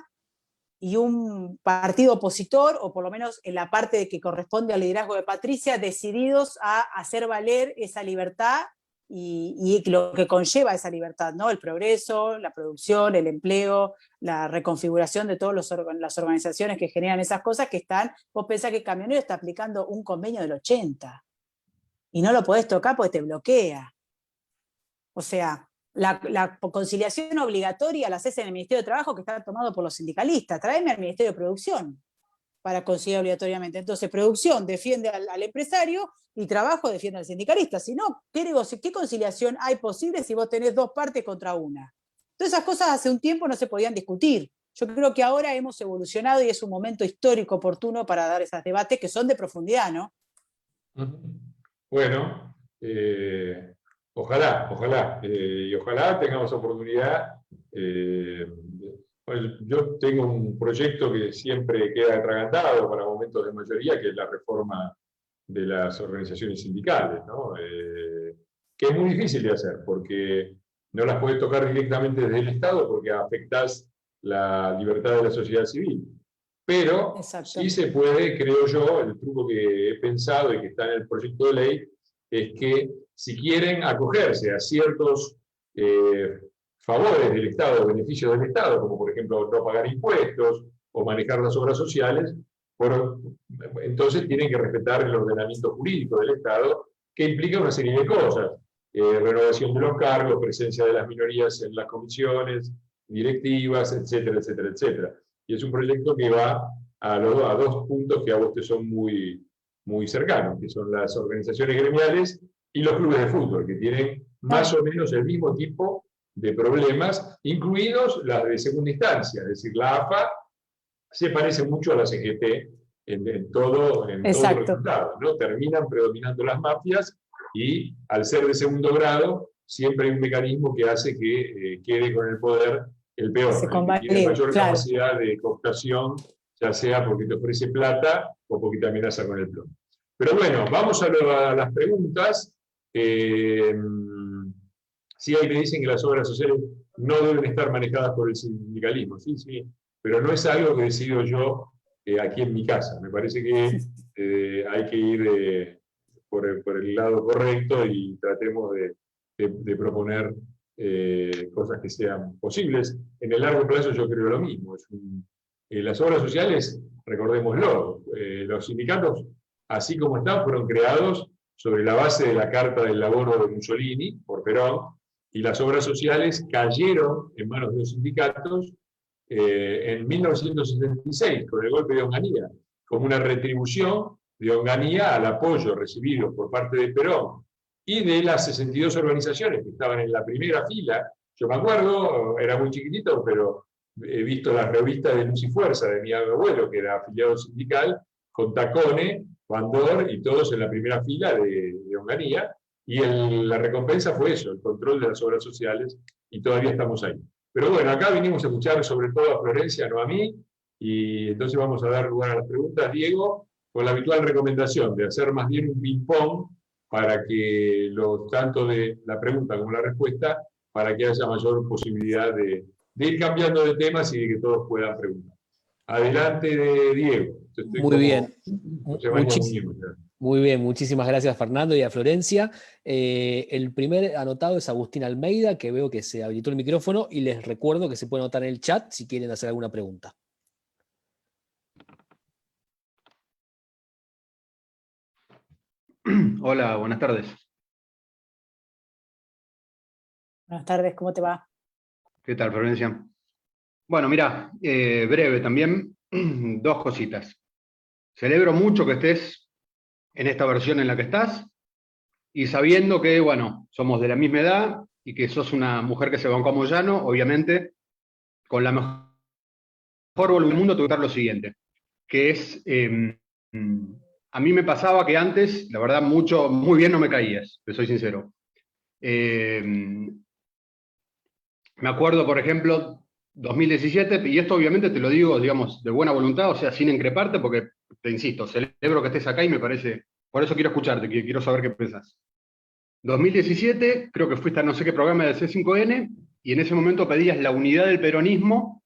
y un partido opositor, o por lo menos en la parte que corresponde al liderazgo de Patricia, decididos a hacer valer esa libertad y lo que conlleva esa libertad, ¿no? El progreso, la producción, el empleo, la reconfiguración de todas las organizaciones que generan esas cosas que están. Vos pensás que Camionero está aplicando un convenio del 80. y no lo podés tocar porque te bloquea. O sea, la conciliación obligatoria la haces en el Ministerio de Trabajo, que está tomado por los sindicalistas. Tráeme al Ministerio de Producción para conciliar obligatoriamente. Entonces, producción defiende al empresario y trabajo defiende al sindicalista. Si no, ¿qué conciliación hay posible si vos tenés dos partes contra una? Todas esas cosas hace un tiempo no se podían discutir. Yo creo que ahora hemos evolucionado y es un momento histórico oportuno para dar esos debates que son de profundidad, ¿no? Bueno, ojalá, y ojalá tengamos oportunidad. Bueno, yo tengo un proyecto que siempre queda atragantado para momentos de mayoría, que es la reforma de las organizaciones sindicales, ¿no? Que es muy difícil de hacer, porque no las podés tocar directamente desde el Estado, porque afectás la libertad de la sociedad civil. Pero sí se puede, creo yo, el truco que he pensado y que está en el proyecto de ley, es que si quieren acogerse a ciertos favores del Estado, beneficios del Estado, como por ejemplo no pagar impuestos o manejar las obras sociales, entonces tienen que respetar el ordenamiento jurídico del Estado, que implica una serie de cosas. Renovación de los cargos, presencia de las minorías en las comisiones directivas, etcétera, etcétera, etcétera. Y es un proyecto que va a dos puntos que a vos te son muy, muy cercanos, que son las organizaciones gremiales y los clubes de fútbol, que tienen más o menos el mismo tipo de problemas, incluidos las de segunda instancia. Es decir, la AFA se parece mucho a la CGT en todo el resultado, ¿no? Terminan predominando las mafias y, al ser de segundo grado, siempre hay un mecanismo que hace que quede con el poder el peor, el que tiene mayor capacidad de cooptación, ya sea porque te ofrece plata o porque te amenaza con el plomo. Pero bueno, vamos a las preguntas. Sí, ahí me dicen que las obras sociales no deben estar manejadas por el sindicalismo, sí, sí, pero no es algo que decido yo aquí en mi casa. Me parece que hay que ir por el lado correcto y tratemos de proponer cosas que sean posibles. En el largo plazo yo creo lo mismo. Las obras sociales, recordémoslo, los sindicatos, así como están, fueron creados sobre la base de la Carta del Laboro de Mussolini, por Perón, y las obras sociales cayeron en manos de los sindicatos en 1976, con el golpe de Onganía, como una retribución de Onganía al apoyo recibido por parte de Perón y de las 62 organizaciones que estaban en la primera fila. Yo me acuerdo, era muy chiquitito, pero he visto las revistas de Luz y Fuerza de mi abuelo, que era afiliado sindical, con Tacone, Bandor y todos en la primera fila de Onganía, y la recompensa fue eso, el control de las obras sociales, y todavía estamos ahí. Pero bueno, acá vinimos a escuchar sobre todo a Florencia, no a mí, y entonces vamos a dar lugar a las preguntas, Diego, con la habitual recomendación de hacer más bien un ping-pong para que tanto de la pregunta como la respuesta, para que haya mayor posibilidad de ir cambiando de temas y de que todos puedan preguntar. Adelante, Diego. Muy bien. Muy bien, muchísimas gracias, Fernando, y a Florencia. El primer anotado es Agustín Almeida, que veo que se habilitó el micrófono, y les recuerdo que se puede anotar en el chat si quieren hacer alguna pregunta. Hola, buenas tardes. Buenas tardes, ¿cómo te va? ¿Qué tal, Florencia? Bueno, mira, breve también, dos cositas. Celebro mucho que estés en esta versión en la que estás, y sabiendo que, bueno, somos de la misma edad y que sos una mujer que se bancó a Moyano, obviamente, con la mejor voluntad del mundo, te voy a contar lo siguiente, que es, a mí me pasaba que antes, la verdad, muy bien no me caías, te soy sincero. Me acuerdo, por ejemplo, 2017, y esto obviamente te lo digo, digamos, de buena voluntad, o sea, sin increparte, porque, te insisto, celebro que estés acá y me parece, por eso quiero escucharte, quiero saber qué pensás. 2017, creo que fuiste a no sé qué programa del C5N, y en ese momento pedías la unidad del peronismo,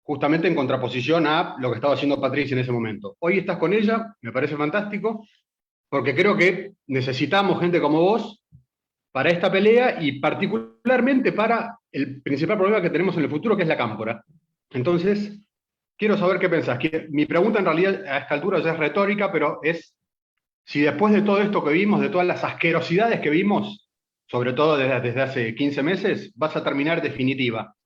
justamente en contraposición a lo que estaba haciendo Patricia en ese momento. Hoy estás con ella, me parece fantástico, porque creo que necesitamos gente como vos para esta pelea y particularmente para el principal problema que tenemos en el futuro, que es la cámpora. Entonces, quiero saber qué pensás. Mi pregunta en realidad a esta altura ya es retórica, pero es si después de todo esto que vimos, de todas las asquerosidades que vimos, sobre todo desde hace 15 meses, vas a terminar definitiva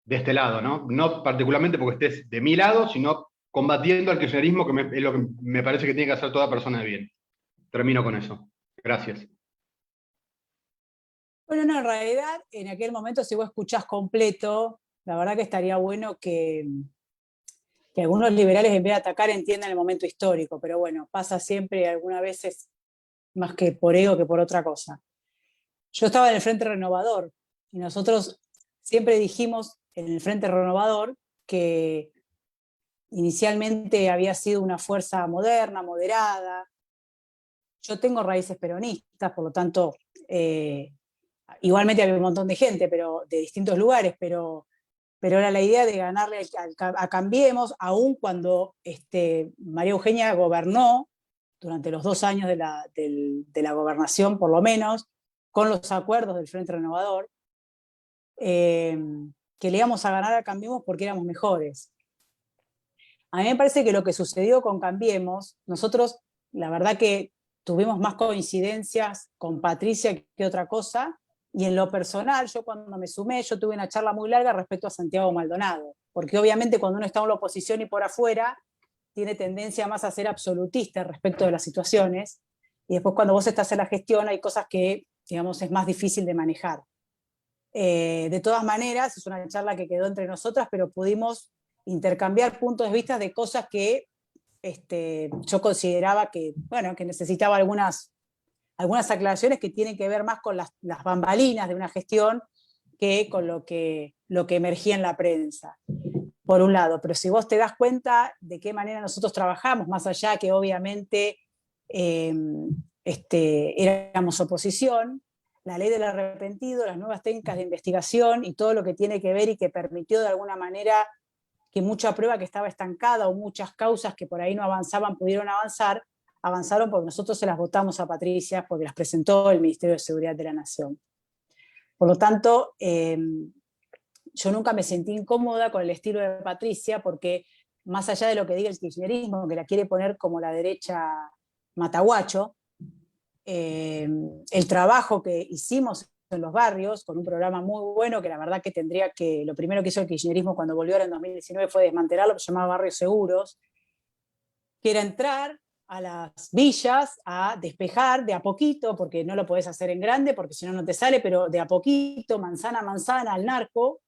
de este lado, ¿no? No particularmente porque estés de mi lado, sino combatiendo al kirchnerismo, es lo que me parece que tiene que hacer toda persona de bien. Termino con eso. Gracias. Bueno, no, en realidad, en aquel momento, si vos escuchás completo, la verdad que estaría bueno que algunos liberales, en vez de atacar, entiendan el momento histórico, pero bueno, pasa siempre, algunas veces, más que por ego que por otra cosa. Yo estaba en el Frente Renovador, y nosotros siempre dijimos en el Frente Renovador que inicialmente había sido una fuerza moderna, moderada. Yo tengo raíces peronistas, por lo tanto, igualmente había un montón de gente, pero de distintos lugares, pero era la idea de ganarle a Cambiemos, aun cuando María Eugenia gobernó durante los 2 años de la gobernación, por lo menos, con los acuerdos del Frente Renovador, que le íbamos a ganar a Cambiemos porque éramos mejores. A mí me parece que lo que sucedió con Cambiemos, nosotros, la verdad que tuvimos más coincidencias con Patricia que otra cosa, y en lo personal, yo cuando me sumé, yo tuve una charla muy larga respecto a Santiago Maldonado, porque obviamente cuando uno está en la oposición y por afuera, tiene tendencia más a ser absolutista respecto de las situaciones, y después cuando vos estás en la gestión hay cosas que, digamos, es más difícil de manejar. De todas maneras, es una charla que quedó entre nosotras, pero pudimos intercambiar puntos de vista de cosas que yo consideraba que, bueno, que necesitaba algunas aclaraciones que tienen que ver más con las bambalinas de una gestión que con lo que emergía en la prensa, por un lado. Pero si vos te das cuenta de qué manera nosotros trabajamos, más allá que obviamente éramos oposición, la ley del arrepentido, las nuevas técnicas de investigación y todo lo que tiene que ver y que permitió de alguna manera que mucha prueba que estaba estancada o muchas causas que por ahí no avanzaban pudieron avanzaron porque nosotros se las votamos a Patricia, porque las presentó el Ministerio de Seguridad de la Nación. Por lo tanto, yo nunca me sentí incómoda con el estilo de Patricia, porque más allá de lo que diga el kirchnerismo, que la quiere poner como la derecha mataguacho, el trabajo que hicimos en los barrios, con un programa muy bueno, que la verdad que lo primero que hizo el kirchnerismo cuando volvió ahora en 2019 fue desmantelar lo que se llamaba barrios seguros, que era entrar a las villas a despejar de a poquito, porque no lo podés hacer en grande, porque si no, no te sale, pero de a poquito, manzana a manzana, al narco.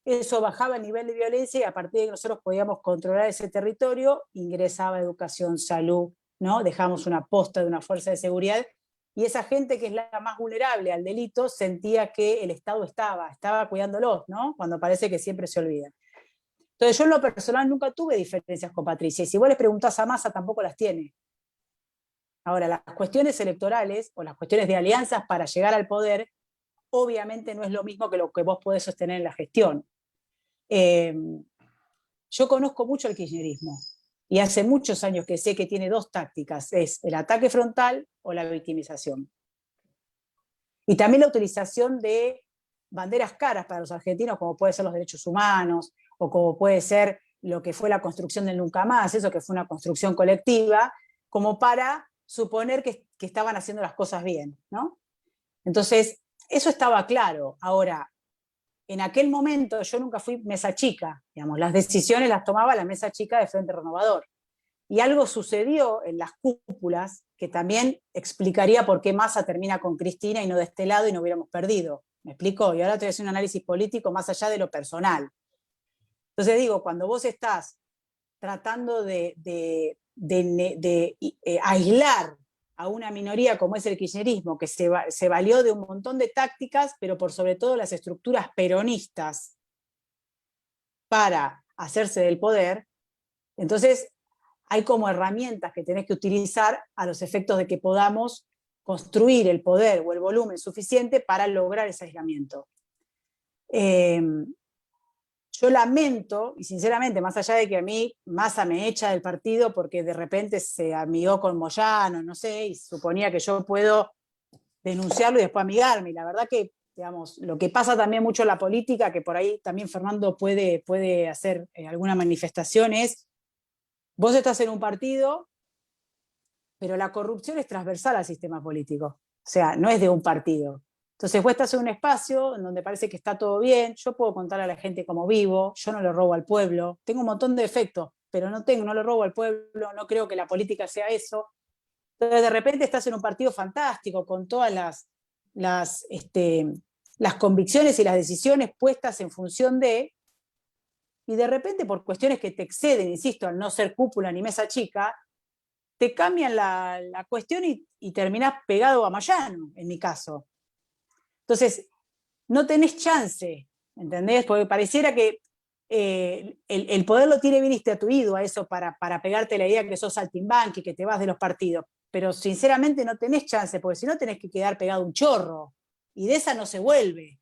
Eso bajaba el nivel de violencia y a partir de que nosotros podíamos controlar ese territorio, ingresaba educación, salud, ¿no? Dejamos una posta de una fuerza de seguridad, y esa gente que es la más vulnerable al delito sentía que el Estado estaba cuidándolos, ¿no? Cuando parece que siempre se olvida. Entonces yo en lo personal nunca tuve diferencias con Patricia, y si vos les preguntás a Massa tampoco las tiene. Ahora, las cuestiones electorales o las cuestiones de alianzas para llegar al poder, obviamente no es lo mismo que lo que vos podés sostener en la gestión. Yo conozco mucho el kirchnerismo, y hace muchos años que sé que tiene 2 tácticas, es el ataque frontal o la victimización. Y también la utilización de banderas caras para los argentinos, como pueden ser los derechos humanos, o como puede ser lo que fue la construcción del Nunca Más, eso que fue una construcción colectiva, como para suponer que estaban haciendo las cosas bien, ¿no? Entonces, eso estaba claro. Ahora, en aquel momento yo nunca fui mesa chica, digamos, las decisiones las tomaba la mesa chica de Frente Renovador. Y algo sucedió en las cúpulas que también explicaría por qué Massa termina con Cristina y no de este lado y no hubiéramos perdido. ¿Me explico? Y ahora te voy a hacer un análisis político más allá de lo personal. Entonces digo, cuando vos estás tratando de aislar a una minoría como es el kirchnerismo, que se valió de un montón de tácticas, pero por sobre todo las estructuras peronistas para hacerse del poder, entonces hay como herramientas que tenés que utilizar a los efectos de que podamos construir el poder o el volumen suficiente para lograr ese aislamiento. Yo lamento, y sinceramente, más allá de que a mí Massa me echa del partido porque de repente se amigó con Moyano, no sé, y suponía que yo puedo denunciarlo y después amigarme. Y la verdad que, digamos, lo que pasa también mucho en la política, que por ahí también Fernando puede hacer alguna manifestación, es, vos estás en un partido pero la corrupción es transversal al sistema político, o sea, no es de un partido. Entonces vos estás en un espacio en donde parece que está todo bien, yo puedo contar a la gente cómo vivo, yo no le robo al pueblo, tengo un montón de defectos, pero no le robo al pueblo, no creo que la política sea eso. Entonces de repente estás en un partido fantástico, con todas las convicciones y las decisiones puestas en función de, y de repente por cuestiones que te exceden, insisto, al no ser cúpula ni mesa chica, te cambian la cuestión y terminás pegado a Moyano, en mi caso. Entonces, no tenés chance, ¿entendés? Porque pareciera que el poder lo tiene bien instituido a eso para pegarte la idea que sos saltimbanqui, que te vas de los partidos. Pero sinceramente no tenés chance, porque si no tenés que quedar pegado un chorro. Y de esa no se vuelve,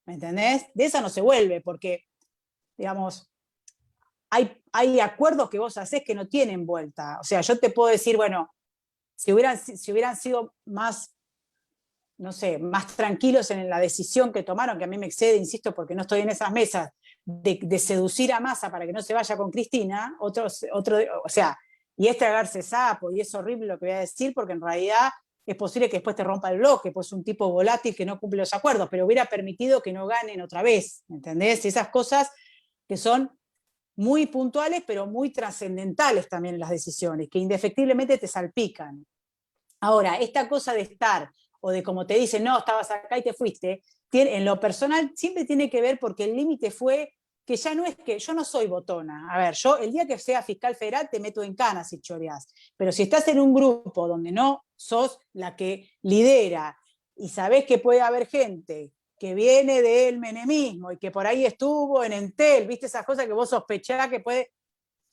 ¿me entendés? De esa no se vuelve, porque, digamos, hay acuerdos que vos hacés que no tienen vuelta. O sea, yo te puedo decir, bueno, si hubieran sido más, no sé, más tranquilos en la decisión que tomaron, que a mí me excede, insisto, porque no estoy en esas mesas, de seducir a Massa para que no se vaya con Cristina, o sea, y es tragarse sapo, y es horrible lo que voy a decir, porque en realidad es posible que después te rompa el bloque, pues es un tipo volátil que no cumple los acuerdos, pero hubiera permitido que no ganen otra vez, ¿entendés? Esas cosas que son muy puntuales, pero muy trascendentales también en las decisiones, que indefectiblemente te salpican. Ahora, esta cosa de estar, o de como te dicen, no, estabas acá y te fuiste, en lo personal siempre tiene que ver porque el límite fue que ya no es que, yo no soy botona, a ver, yo el día que sea fiscal federal te meto en cana si choreás, pero si estás en un grupo donde no sos la que lidera y sabés que puede haber gente que viene del menemismo y que por ahí estuvo en Entel, viste esas cosas que vos sospechás que puede,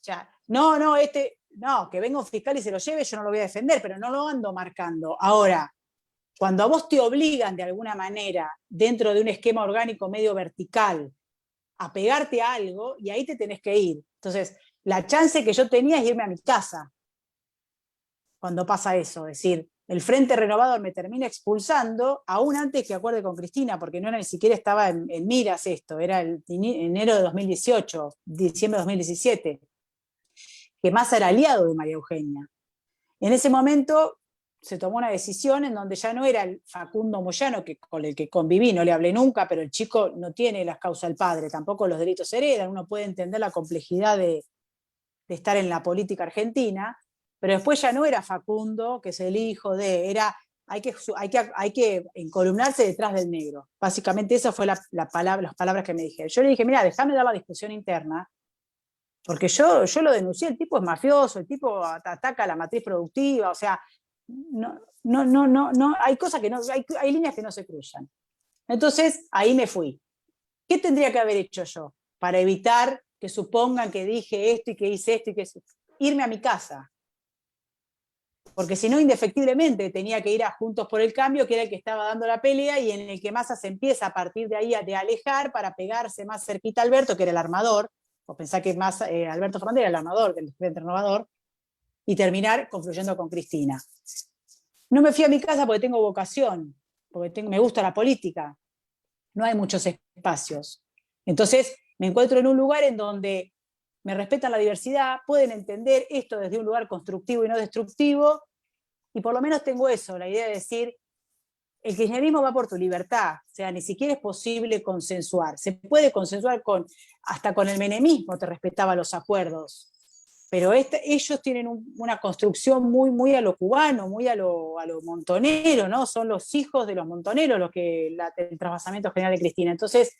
ya, no, que venga un fiscal y se lo lleve, yo no lo voy a defender, pero no lo ando marcando. Ahora, cuando a vos te obligan de alguna manera, dentro de un esquema orgánico medio vertical, a pegarte a algo, y ahí te tenés que ir. Entonces, la chance que yo tenía es irme a mi casa cuando pasa eso, es decir, el Frente Renovador me termina expulsando, aún antes que acuerde con Cristina, porque no era, ni siquiera estaba en miras esto, era el enero de 2018, diciembre de 2017, que Massa era aliado de María Eugenia. En ese momento se tomó una decisión en donde ya no era el Facundo Moyano, con el que conviví, no le hablé nunca, pero el chico no tiene las causas del padre, tampoco los delitos se heredan, uno puede entender la complejidad de estar en la política argentina, pero después ya no era Facundo, que es el hijo de, era, hay que encolumnarse detrás del negro. Básicamente esa fue las palabras que me dijeron. Yo le dije, mira, déjame dar la discusión interna, porque yo lo denuncié, el tipo es mafioso, el tipo ataca a la matriz productiva, o sea, no, hay cosas que no, hay líneas que no se cruzan. Entonces, ahí me fui. ¿Qué tendría que haber hecho yo para evitar que supongan que dije esto y que hice esto y que irme a mi casa? Porque si no, indefectiblemente tenía que ir a Juntos por el Cambio, que era el que estaba dando la pelea y en el que Massa se empieza a partir de ahí de alejar para pegarse más cerquita a Alberto, que era el armador, o pensar que más Alberto Fernández era el armador del Frente Renovador, y terminar confluyendo con Cristina. No me fui a mi casa porque tengo vocación, porque me gusta la política, no hay muchos espacios. Entonces me encuentro en un lugar en donde me respetan la diversidad, pueden entender esto desde un lugar constructivo y no destructivo, y por lo menos tengo eso, la idea de decir, el kirchnerismo va por tu libertad, o sea, ni siquiera es posible consensuar. Se puede consensuar hasta con el menemismo, te respetaba los acuerdos, pero ellos tienen una construcción muy a lo cubano, muy a lo montonero, ¿no? Son los hijos de los montoneros el trasvasamiento general de Cristina. Entonces,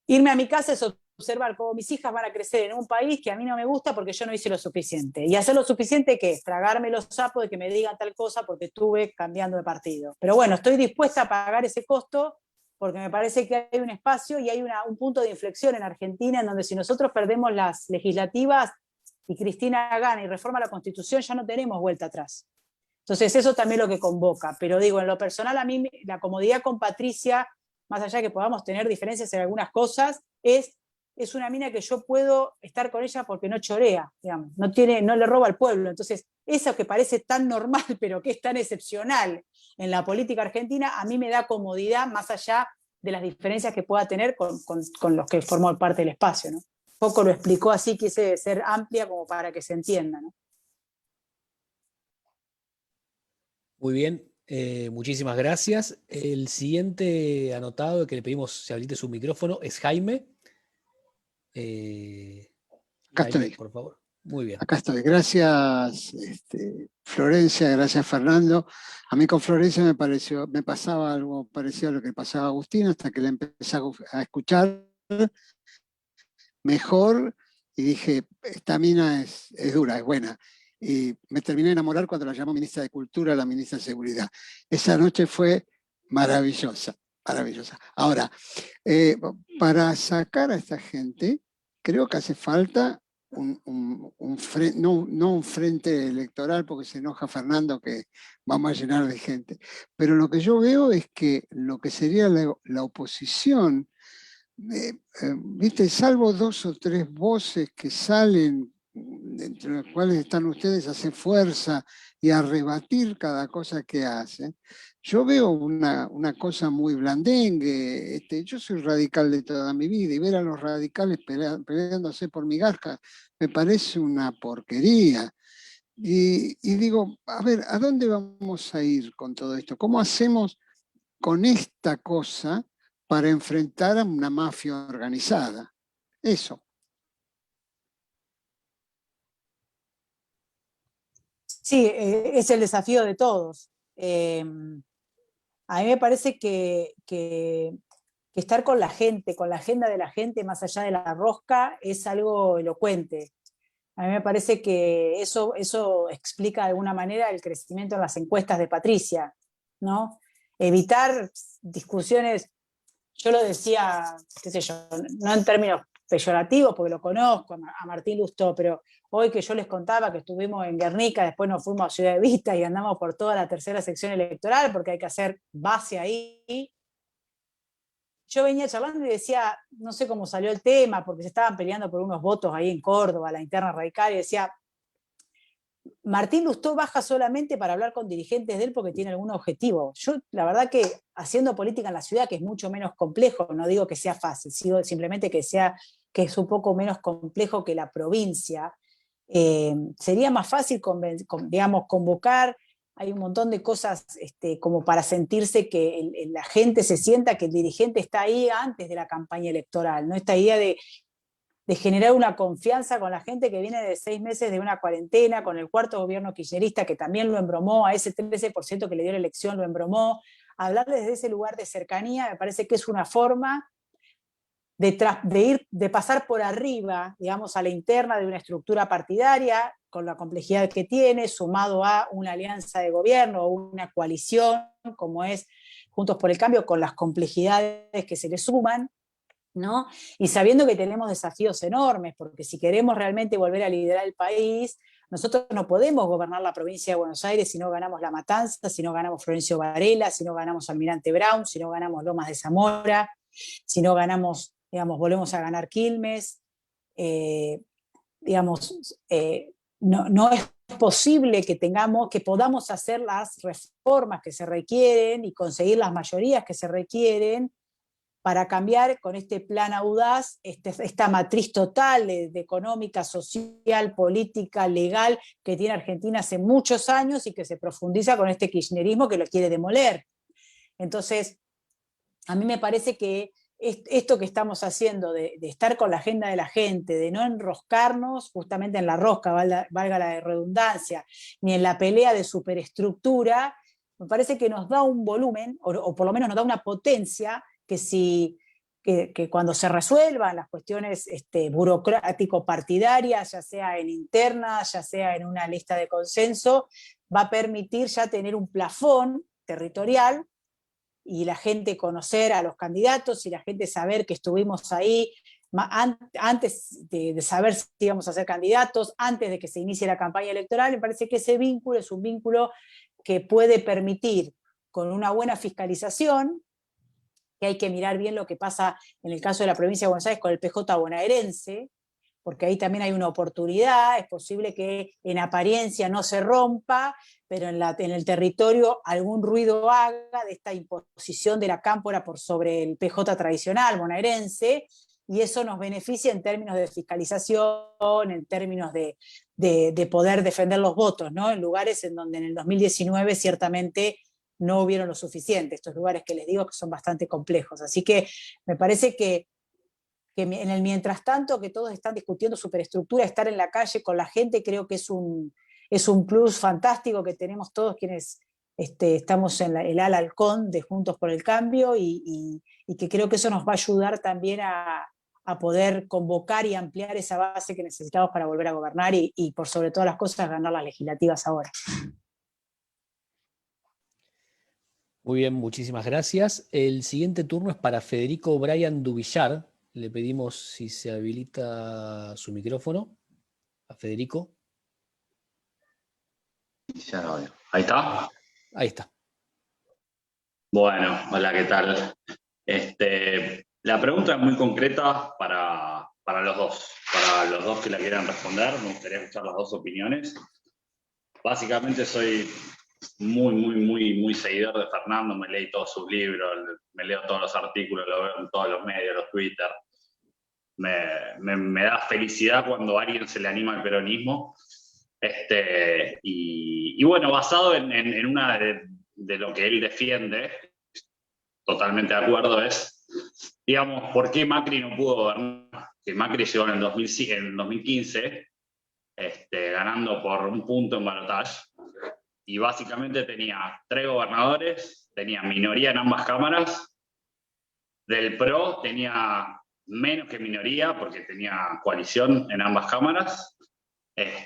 irme a mi casa es observar cómo mis hijas van a crecer en un país que a mí no me gusta porque yo no hice lo suficiente. Y hacer lo suficiente, ¿qué es? Tragarme los sapos de que me digan tal cosa porque estuve cambiando de partido. Pero bueno, estoy dispuesta a pagar ese costo porque me parece que hay un espacio y hay un punto de inflexión en Argentina en donde si nosotros perdemos las legislativas y Cristina gana y reforma la Constitución, ya no tenemos vuelta atrás. Entonces eso también es lo que convoca. Pero digo, en lo personal a mí la comodidad con Patricia, más allá de que podamos tener diferencias en algunas cosas, es una mina que yo puedo estar con ella porque no chorea, digamos, no le roba al pueblo. Entonces, eso que parece tan normal, pero que es tan excepcional en la política argentina, a mí me da comodidad más allá de las diferencias que pueda tener con los que formó parte del espacio, ¿no? Poco lo explicó así, quise ser amplia como para que se entienda, ¿no? Muy bien, muchísimas gracias. El siguiente anotado que le pedimos se habilite su micrófono es Jaime. Acá Jaime, estoy. por favor. Muy bien. Acá estoy. Gracias, Florencia, gracias, Fernando. A mí con Florencia me pasaba algo parecido a lo que pasaba a Agustín, hasta que la empecé a escuchar mejor y dije, esta mina es dura, es buena. Y me terminé de enamorar cuando la llamó ministra de Cultura, la ministra de Seguridad. Esa noche fue maravillosa, maravillosa. Ahora, para sacar a esta gente, creo que hace falta no un frente electoral, porque se enoja Fernando que vamos a llenar de gente, pero lo que yo veo es que lo que sería la oposición, ¿viste? Salvo 2 o 3 voces que salen, entre las cuales están ustedes, a hacer fuerza y a rebatir cada cosa que hacen, yo veo una cosa muy blandengue. Yo soy radical de toda mi vida y ver a los radicales peleándose por migajas me parece una porquería. Y digo, a ver, ¿a dónde vamos a ir con todo esto? ¿Cómo hacemos con esta cosa para enfrentar a una mafia organizada? Eso. Sí, es el desafío de todos. A mí me parece que estar con la gente, con la agenda de la gente más allá de la rosca, es algo elocuente. A mí me parece que eso explica de alguna manera el crecimiento en las encuestas de Patricia, ¿no? Evitar discusiones, yo lo decía, qué sé yo, no en términos peyorativos, porque lo conozco a Martín Lustó, pero hoy que yo les contaba que estuvimos en Guernica, después nos fuimos a Ciudad Evita y andamos por toda la tercera sección electoral, porque hay que hacer base ahí. Yo venía charlando y decía, no sé cómo salió el tema, porque se estaban peleando por unos votos ahí en Córdoba, la interna radical, y decía, Martín Lustó baja solamente para hablar con dirigentes de él porque tiene algún objetivo. Yo, la verdad que haciendo política en la ciudad, que es mucho menos complejo, no digo que sea fácil, digo simplemente que es un poco menos complejo que la provincia, sería más fácil, digamos, convocar. Hay un montón de cosas como para sentirse que la gente se sienta que el dirigente está ahí antes de la campaña electoral, ¿no? Esta idea de generar una confianza con la gente que viene de 6 meses de una cuarentena, con el cuarto gobierno kirchnerista que también lo embromó, a ese 13% que le dio la elección lo embromó. Hablar desde ese lugar de cercanía me parece que es una forma de pasar por arriba, digamos, a la interna de una estructura partidaria, con la complejidad que tiene, sumado a una alianza de gobierno o una coalición, como es Juntos por el Cambio, con las complejidades que se le suman, ¿no? Y sabiendo que tenemos desafíos enormes, porque si queremos realmente volver a liderar el país, nosotros no podemos gobernar la provincia de Buenos Aires si no ganamos La Matanza, si no ganamos Florencio Varela, si no ganamos Almirante Brown, si no ganamos Lomas de Zamora, si no ganamos, digamos, volvemos a ganar Quilmes, digamos, no es posible que podamos hacer las reformas que se requieren y conseguir las mayorías que se requieren para cambiar con este plan audaz esta matriz total de económica, social, política, legal que tiene Argentina hace muchos años y que se profundiza con este kirchnerismo que lo quiere demoler. Entonces, a mí me parece que esto que estamos haciendo de estar con la agenda de la gente, de no enroscarnos justamente en la rosca, valga la redundancia, ni en la pelea de superestructura, me parece que nos da un volumen, o por lo menos nos da una potencia que cuando se resuelvan las cuestiones burocrático-partidarias, ya sea en internas, ya sea en una lista de consenso, va a permitir ya tener un plafón territorial y la gente conocer a los candidatos y la gente saber que estuvimos ahí antes de saber si íbamos a ser candidatos, antes de que se inicie la campaña electoral. Me parece que ese vínculo es un vínculo que puede permitir, con una buena fiscalización, que hay que mirar bien lo que pasa en el caso de la provincia de Buenos Aires con el PJ bonaerense, porque ahí también hay una oportunidad. Es posible que en apariencia no se rompa, pero en el territorio algún ruido haga de esta imposición de la cámpora por sobre el PJ tradicional bonaerense, y eso nos beneficia en términos de fiscalización, en términos de de poder defender los votos, ¿no? En lugares en donde en el 2019 ciertamente no hubieron lo suficiente, estos lugares que les digo que son bastante complejos. Así que me parece que en el mientras tanto que todos están discutiendo superestructura, estar en la calle con la gente, creo que es un plus fantástico que tenemos todos quienes estamos en el ala halcón de Juntos por el Cambio, y que creo que eso nos va a ayudar también a poder convocar y ampliar esa base que necesitamos para volver a gobernar y por sobre todas las cosas ganar las legislativas ahora. Muy bien, muchísimas gracias. El siguiente turno es para Federico Brian Dubillar. Le pedimos si se habilita su micrófono. A Federico. Ya lo veo. ¿Ahí está? Ahí está. Bueno, hola, ¿qué tal? La pregunta es muy concreta para los dos. Para los dos que la quieran responder, me gustaría escuchar las dos opiniones. Básicamente soy muy seguidor de Fernando, me leí todos sus libros, me leo todos los artículos, lo veo en todos los medios, los Twitter. Me da felicidad cuando a alguien se le anima al peronismo. Y bueno, basado en una de lo que él defiende, totalmente de acuerdo, es, digamos, ¿por qué Macri no pudo gobernar? Que Macri llegó en el 2015, ganando por un punto en balotaje, y básicamente tenía 3 gobernadores, tenía minoría en ambas cámaras, del PRO tenía menos que minoría, porque tenía coalición en ambas cámaras,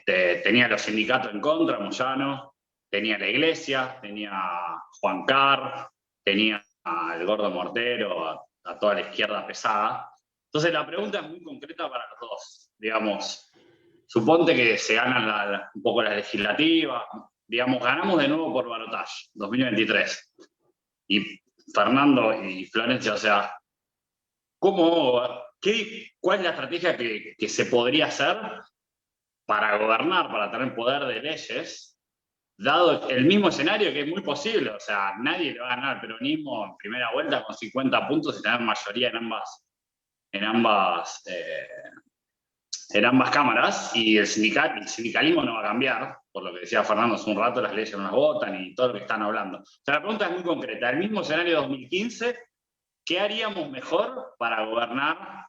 tenía los sindicatos en contra, Moyano, tenía la Iglesia, tenía Juan Carr, tenía al Gordo Mortero, a toda la izquierda pesada. Entonces la pregunta es muy concreta para los dos. Digamos, suponte que se ganan un poco las legislativas, digamos, ganamos de nuevo por balotaje, 2023. Y Fernando y Florencia, o sea, ¿cuál es la estrategia que se podría hacer para gobernar, para tener poder de leyes, dado el mismo escenario que es muy posible? O sea, nadie le va a ganar al peronismo en primera vuelta con 50 puntos y tener mayoría en ambas cámaras, y el sindicalismo no va a cambiar, por lo que decía Fernando hace un rato, las leyes no las votan y todo lo que están hablando. O sea, la pregunta es muy concreta. El mismo escenario de 2015, ¿qué haríamos mejor para gobernar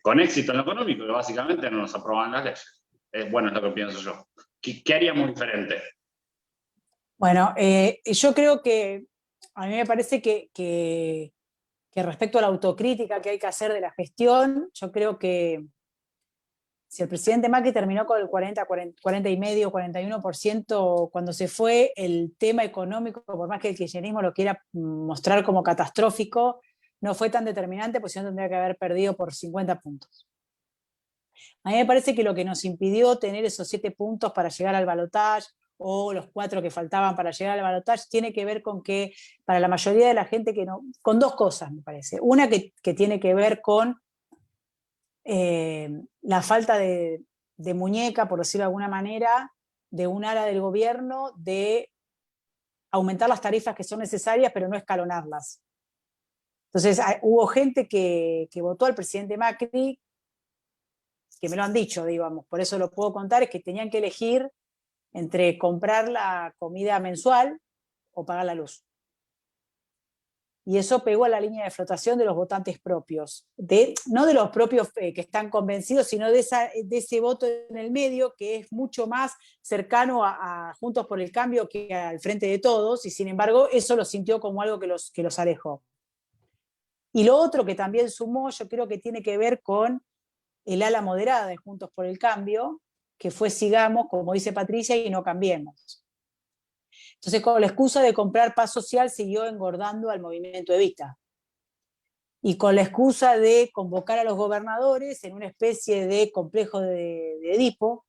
con éxito en lo económico? Que básicamente no nos aprobaban las leyes. Bueno, es lo que pienso yo. ¿Qué haríamos diferente? Bueno, yo creo que a mí me parece que respecto a la autocrítica que hay que hacer de la gestión, yo creo que si el presidente Macri terminó con el 40 y medio, 41%, cuando se fue, el tema económico, por más que el kirchnerismo lo quiera mostrar como catastrófico, no fue tan determinante, pues si no tendría que haber perdido por 50 puntos. A mí me parece que lo que nos impidió tener esos 7 puntos para llegar al balotaje, o los 4 que faltaban para llegar al balotaje, tiene que ver con que para la mayoría de la gente con 2 cosas, me parece. Una que tiene que ver con la falta de muñeca, por decirlo de alguna manera, de un ala del gobierno de aumentar las tarifas que son necesarias, pero no escalonarlas. Entonces hubo gente que votó al presidente Macri, que me lo han dicho, digamos, por eso lo puedo contar, es que tenían que elegir entre comprar la comida mensual o pagar la luz. Y eso pegó a la línea de flotación de los votantes propios, no de los propios que están convencidos, sino de ese voto en el medio, que es mucho más cercano a Juntos por el Cambio que al Frente de Todos, y sin embargo eso lo sintió como algo que los alejó. Y lo otro que también sumó, yo creo que tiene que ver con el ala moderada de Juntos por el Cambio, que fue sigamos, como dice Patricia, y no cambiemos. Entonces, con la excusa de comprar paz social, siguió engordando al movimiento Evita. Y con la excusa de convocar a los gobernadores en una especie de complejo de Edipo,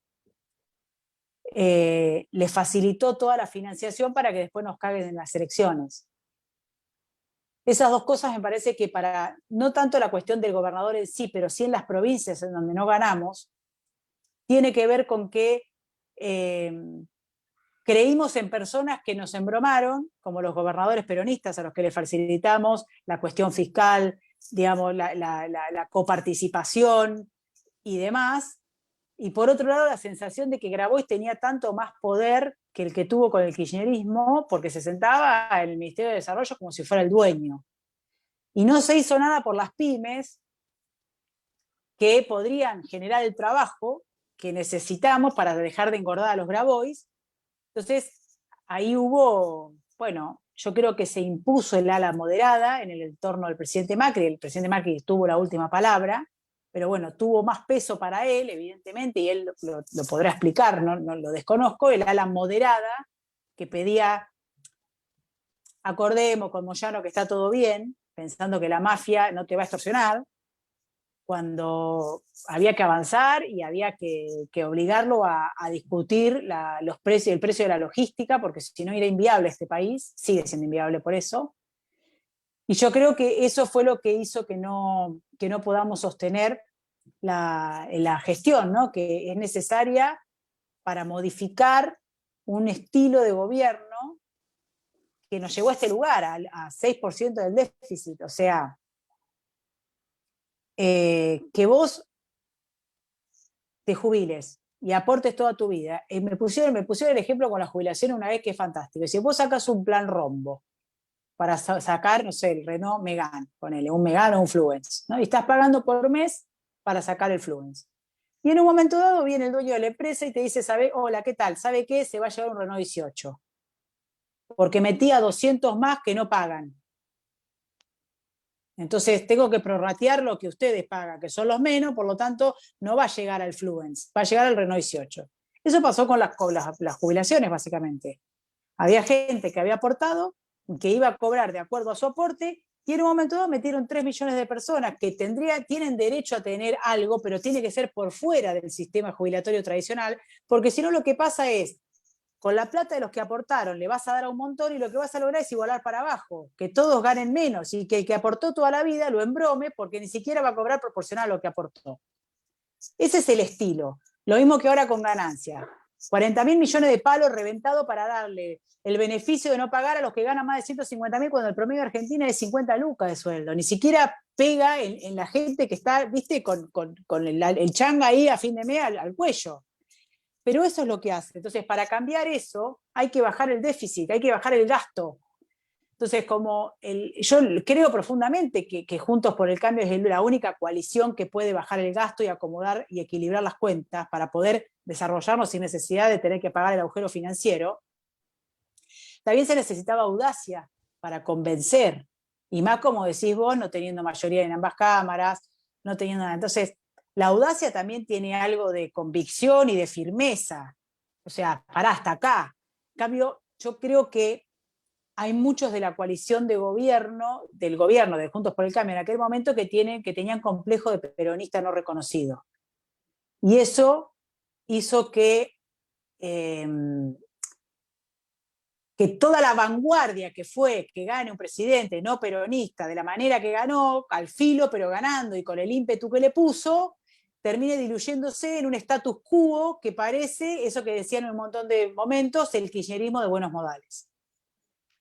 le facilitó toda la financiación para que después nos caguen en las elecciones. Esas 2 cosas me parece que no tanto la cuestión del gobernador en sí, pero sí en las provincias en donde no ganamos, tiene que ver con que creímos en personas que nos embromaron, como los gobernadores peronistas a los que les facilitamos la cuestión fiscal, digamos, la coparticipación y demás, Y por otro lado, la sensación de que Grabois tenía tanto más poder que el que tuvo con el kirchnerismo, porque se sentaba en el Ministerio de Desarrollo como si fuera el dueño. Y no se hizo nada por las pymes que podrían generar el trabajo que necesitamos para dejar de engordar a los Grabois. Entonces, ahí hubo, bueno, yo creo que se impuso el ala moderada en el entorno del presidente Macri. El presidente Macri tuvo la última palabra, pero bueno, tuvo más peso para él, evidentemente, y él lo podrá explicar, no lo desconozco, el ala moderada que pedía, acordemos con Moyano que está todo bien, pensando que la mafia no te va a extorsionar, cuando había que avanzar y había que obligarlo a discutir el precio de la logística, porque si no era inviable este país, sigue siendo inviable por eso. Y yo creo que eso fue lo que hizo que no podamos sostener la gestión, ¿no? Que es necesaria para modificar un estilo de gobierno que nos llevó a este lugar, a 6% del déficit. O sea, que vos te jubiles y aportes toda tu vida. Me pusieron el ejemplo con la jubilación una vez que es fantástico. Si vos sacas un plan rombo para sacar, no sé, el Renault Megane, ponele, un Megane o un Fluence, ¿no? Y estás pagando por mes para sacar el Fluence. Y en un momento dado viene el dueño de la empresa y te dice, hola, ¿qué tal? ¿Sabe qué? Se va a llevar un Renault 18. Porque metía 200 más que no pagan. Entonces tengo que prorratear lo que ustedes pagan, que son los menos, por lo tanto no va a llegar al Fluence, va a llegar al Renault 18. Eso pasó con las jubilaciones, básicamente. Había gente que había aportado, que iba a cobrar de acuerdo a su aporte, y en un momento dado metieron 3 millones de personas que tienen derecho a tener algo, pero tiene que ser por fuera del sistema jubilatorio tradicional, porque si no lo que pasa es, con la plata de los que aportaron le vas a dar a un montón y lo que vas a lograr es igualar para abajo, que todos ganen menos y que el que aportó toda la vida lo embrome porque ni siquiera va a cobrar proporcional a lo que aportó. Ese es el estilo. Lo mismo que ahora con ganancia. 40.000 millones de palos reventados para darle el beneficio de no pagar a los que ganan más de 150.000 cuando el promedio de Argentina es 50 lucas de sueldo. Ni siquiera pega en la gente que está, viste, con el changa ahí a fin de mes al cuello. Pero eso es lo que hace. Entonces, para cambiar eso, hay que bajar el déficit, hay que bajar el gasto. Entonces, yo creo profundamente que Juntos por el Cambio es la única coalición que puede bajar el gasto y acomodar y equilibrar las cuentas para poder desarrollarnos sin necesidad de tener que pagar el agujero financiero. También se necesitaba audacia para convencer, y más como decís vos, no teniendo mayoría en ambas cámaras, no teniendo nada. Entonces, la audacia también tiene algo de convicción y de firmeza. O sea, pará, hasta acá. En cambio, yo creo que hay muchos de la coalición de gobierno, del gobierno de Juntos por el Cambio en aquel momento que tenían complejo de peronista no reconocido. Y eso hizo que toda la vanguardia que fue que gane un presidente no peronista de la manera que ganó, al filo pero ganando y con el ímpetu que le puso, termine diluyéndose en un status quo que parece, eso que decían en un montón de momentos, el kirchnerismo de buenos modales.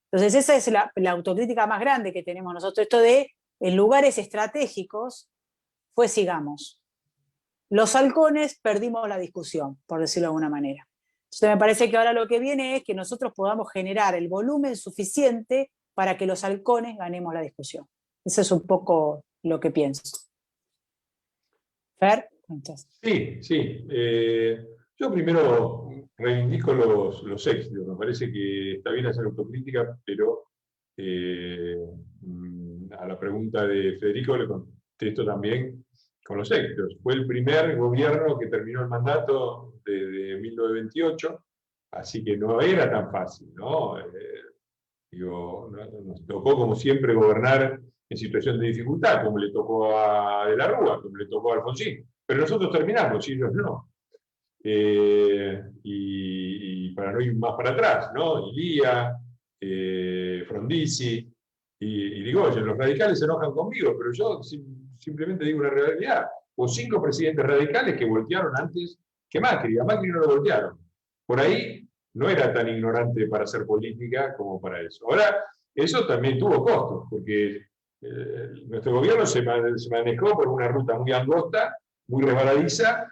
Entonces esa es la autocrítica más grande que tenemos nosotros, esto de en lugares estratégicos fue sigamos. Los halcones perdimos la discusión, por decirlo de alguna manera. Entonces me parece que ahora lo que viene es que nosotros podamos generar el volumen suficiente para que los halcones ganemos la discusión. Eso es un poco lo que pienso. ¿Fer? Entonces. Sí. Yo primero reivindico los éxitos. Me parece que está bien hacer autocrítica, pero a la pregunta de Federico le contesto también con los éxitos. Fue el primer gobierno que terminó el mandato de 1928, así que no era tan fácil, ¿no? Nos tocó, como siempre, gobernar en situación de dificultad, como le tocó a De la Rúa, como le tocó a Alfonsín. Pero nosotros terminamos, y ellos no. Y para no ir más para atrás, ¿no? Ilía, Frondizi y Irigoyen. Los radicales se enojan conmigo, pero yo simplemente digo una realidad. Hubo 5 presidentes radicales que voltearon antes que Macri. A Macri no lo voltearon. Por ahí no era tan ignorante para hacer política como para eso. Ahora, eso también tuvo costos, porque nuestro gobierno se manejó por una ruta muy angosta, muy resbaladiza,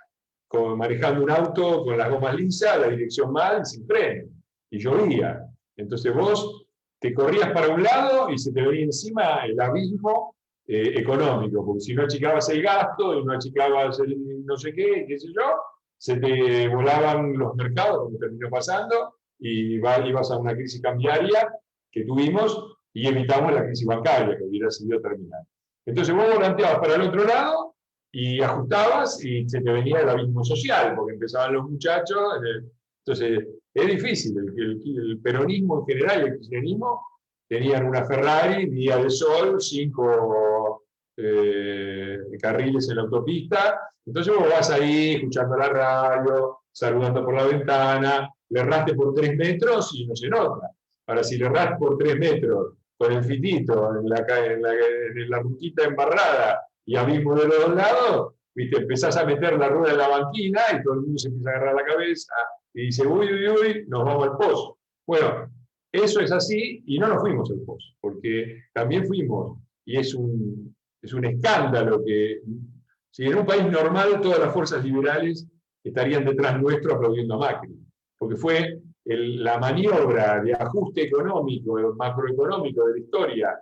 manejando un auto con las gomas lisas, la dirección mal, sin freno, y llovía. Entonces vos te corrías para un lado y se te venía encima el abismo económico, porque si no achicabas el gasto y no achicabas el no sé qué sé yo, se te volaban los mercados, como terminó pasando, y ibas a una crisis cambiaria que tuvimos y evitamos la crisis bancaria, que hubiera sido terminal. Entonces vos volanteabas para el otro lado y ajustabas y se te venía el abismo social, porque empezaban los muchachos. Entonces es difícil. El peronismo en general y el kirchnerismo tenían una Ferrari, día de sol, 5 carriles en la autopista. Entonces vos vas ahí escuchando la radio, saludando por la ventana, le erraste por 3 metros y no se nota. Ahora, si le erraste por 3 metros con el fitito en la ruquita embarrada y abismo de los dos lados, ¿viste? Empezás a meter la rueda en la banquina y todo el mundo se empieza a agarrar la cabeza y dice, uy, uy, uy, nos vamos al pozo. Bueno, eso es así y no nos fuimos al pozo, porque también fuimos, y es un escándalo que, si en un país normal todas las fuerzas liberales estarían detrás nuestro aplaudiendo a Macri, porque fue la maniobra de ajuste económico, macroeconómico de la historia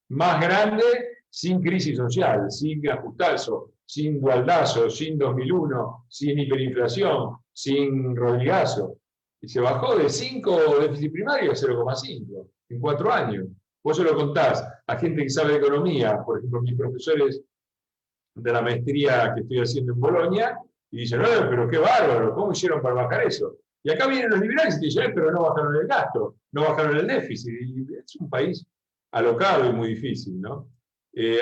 más grande, sin crisis social, sin ajustazo, sin gualdazo, sin 2001, sin hiperinflación, sin Rodrigazo. Y se bajó de 5 déficit primario a 0,5 en 4 años. Vos se lo contás a gente que sabe de economía, por ejemplo, mis profesores de la maestría que estoy haciendo en Bolonia, y dicen, no, pero qué bárbaro, ¿cómo hicieron para bajar eso? Y acá vienen los liberales y te dicen, pero no bajaron el gasto, no bajaron el déficit. Y es un país alocado y muy difícil, ¿no?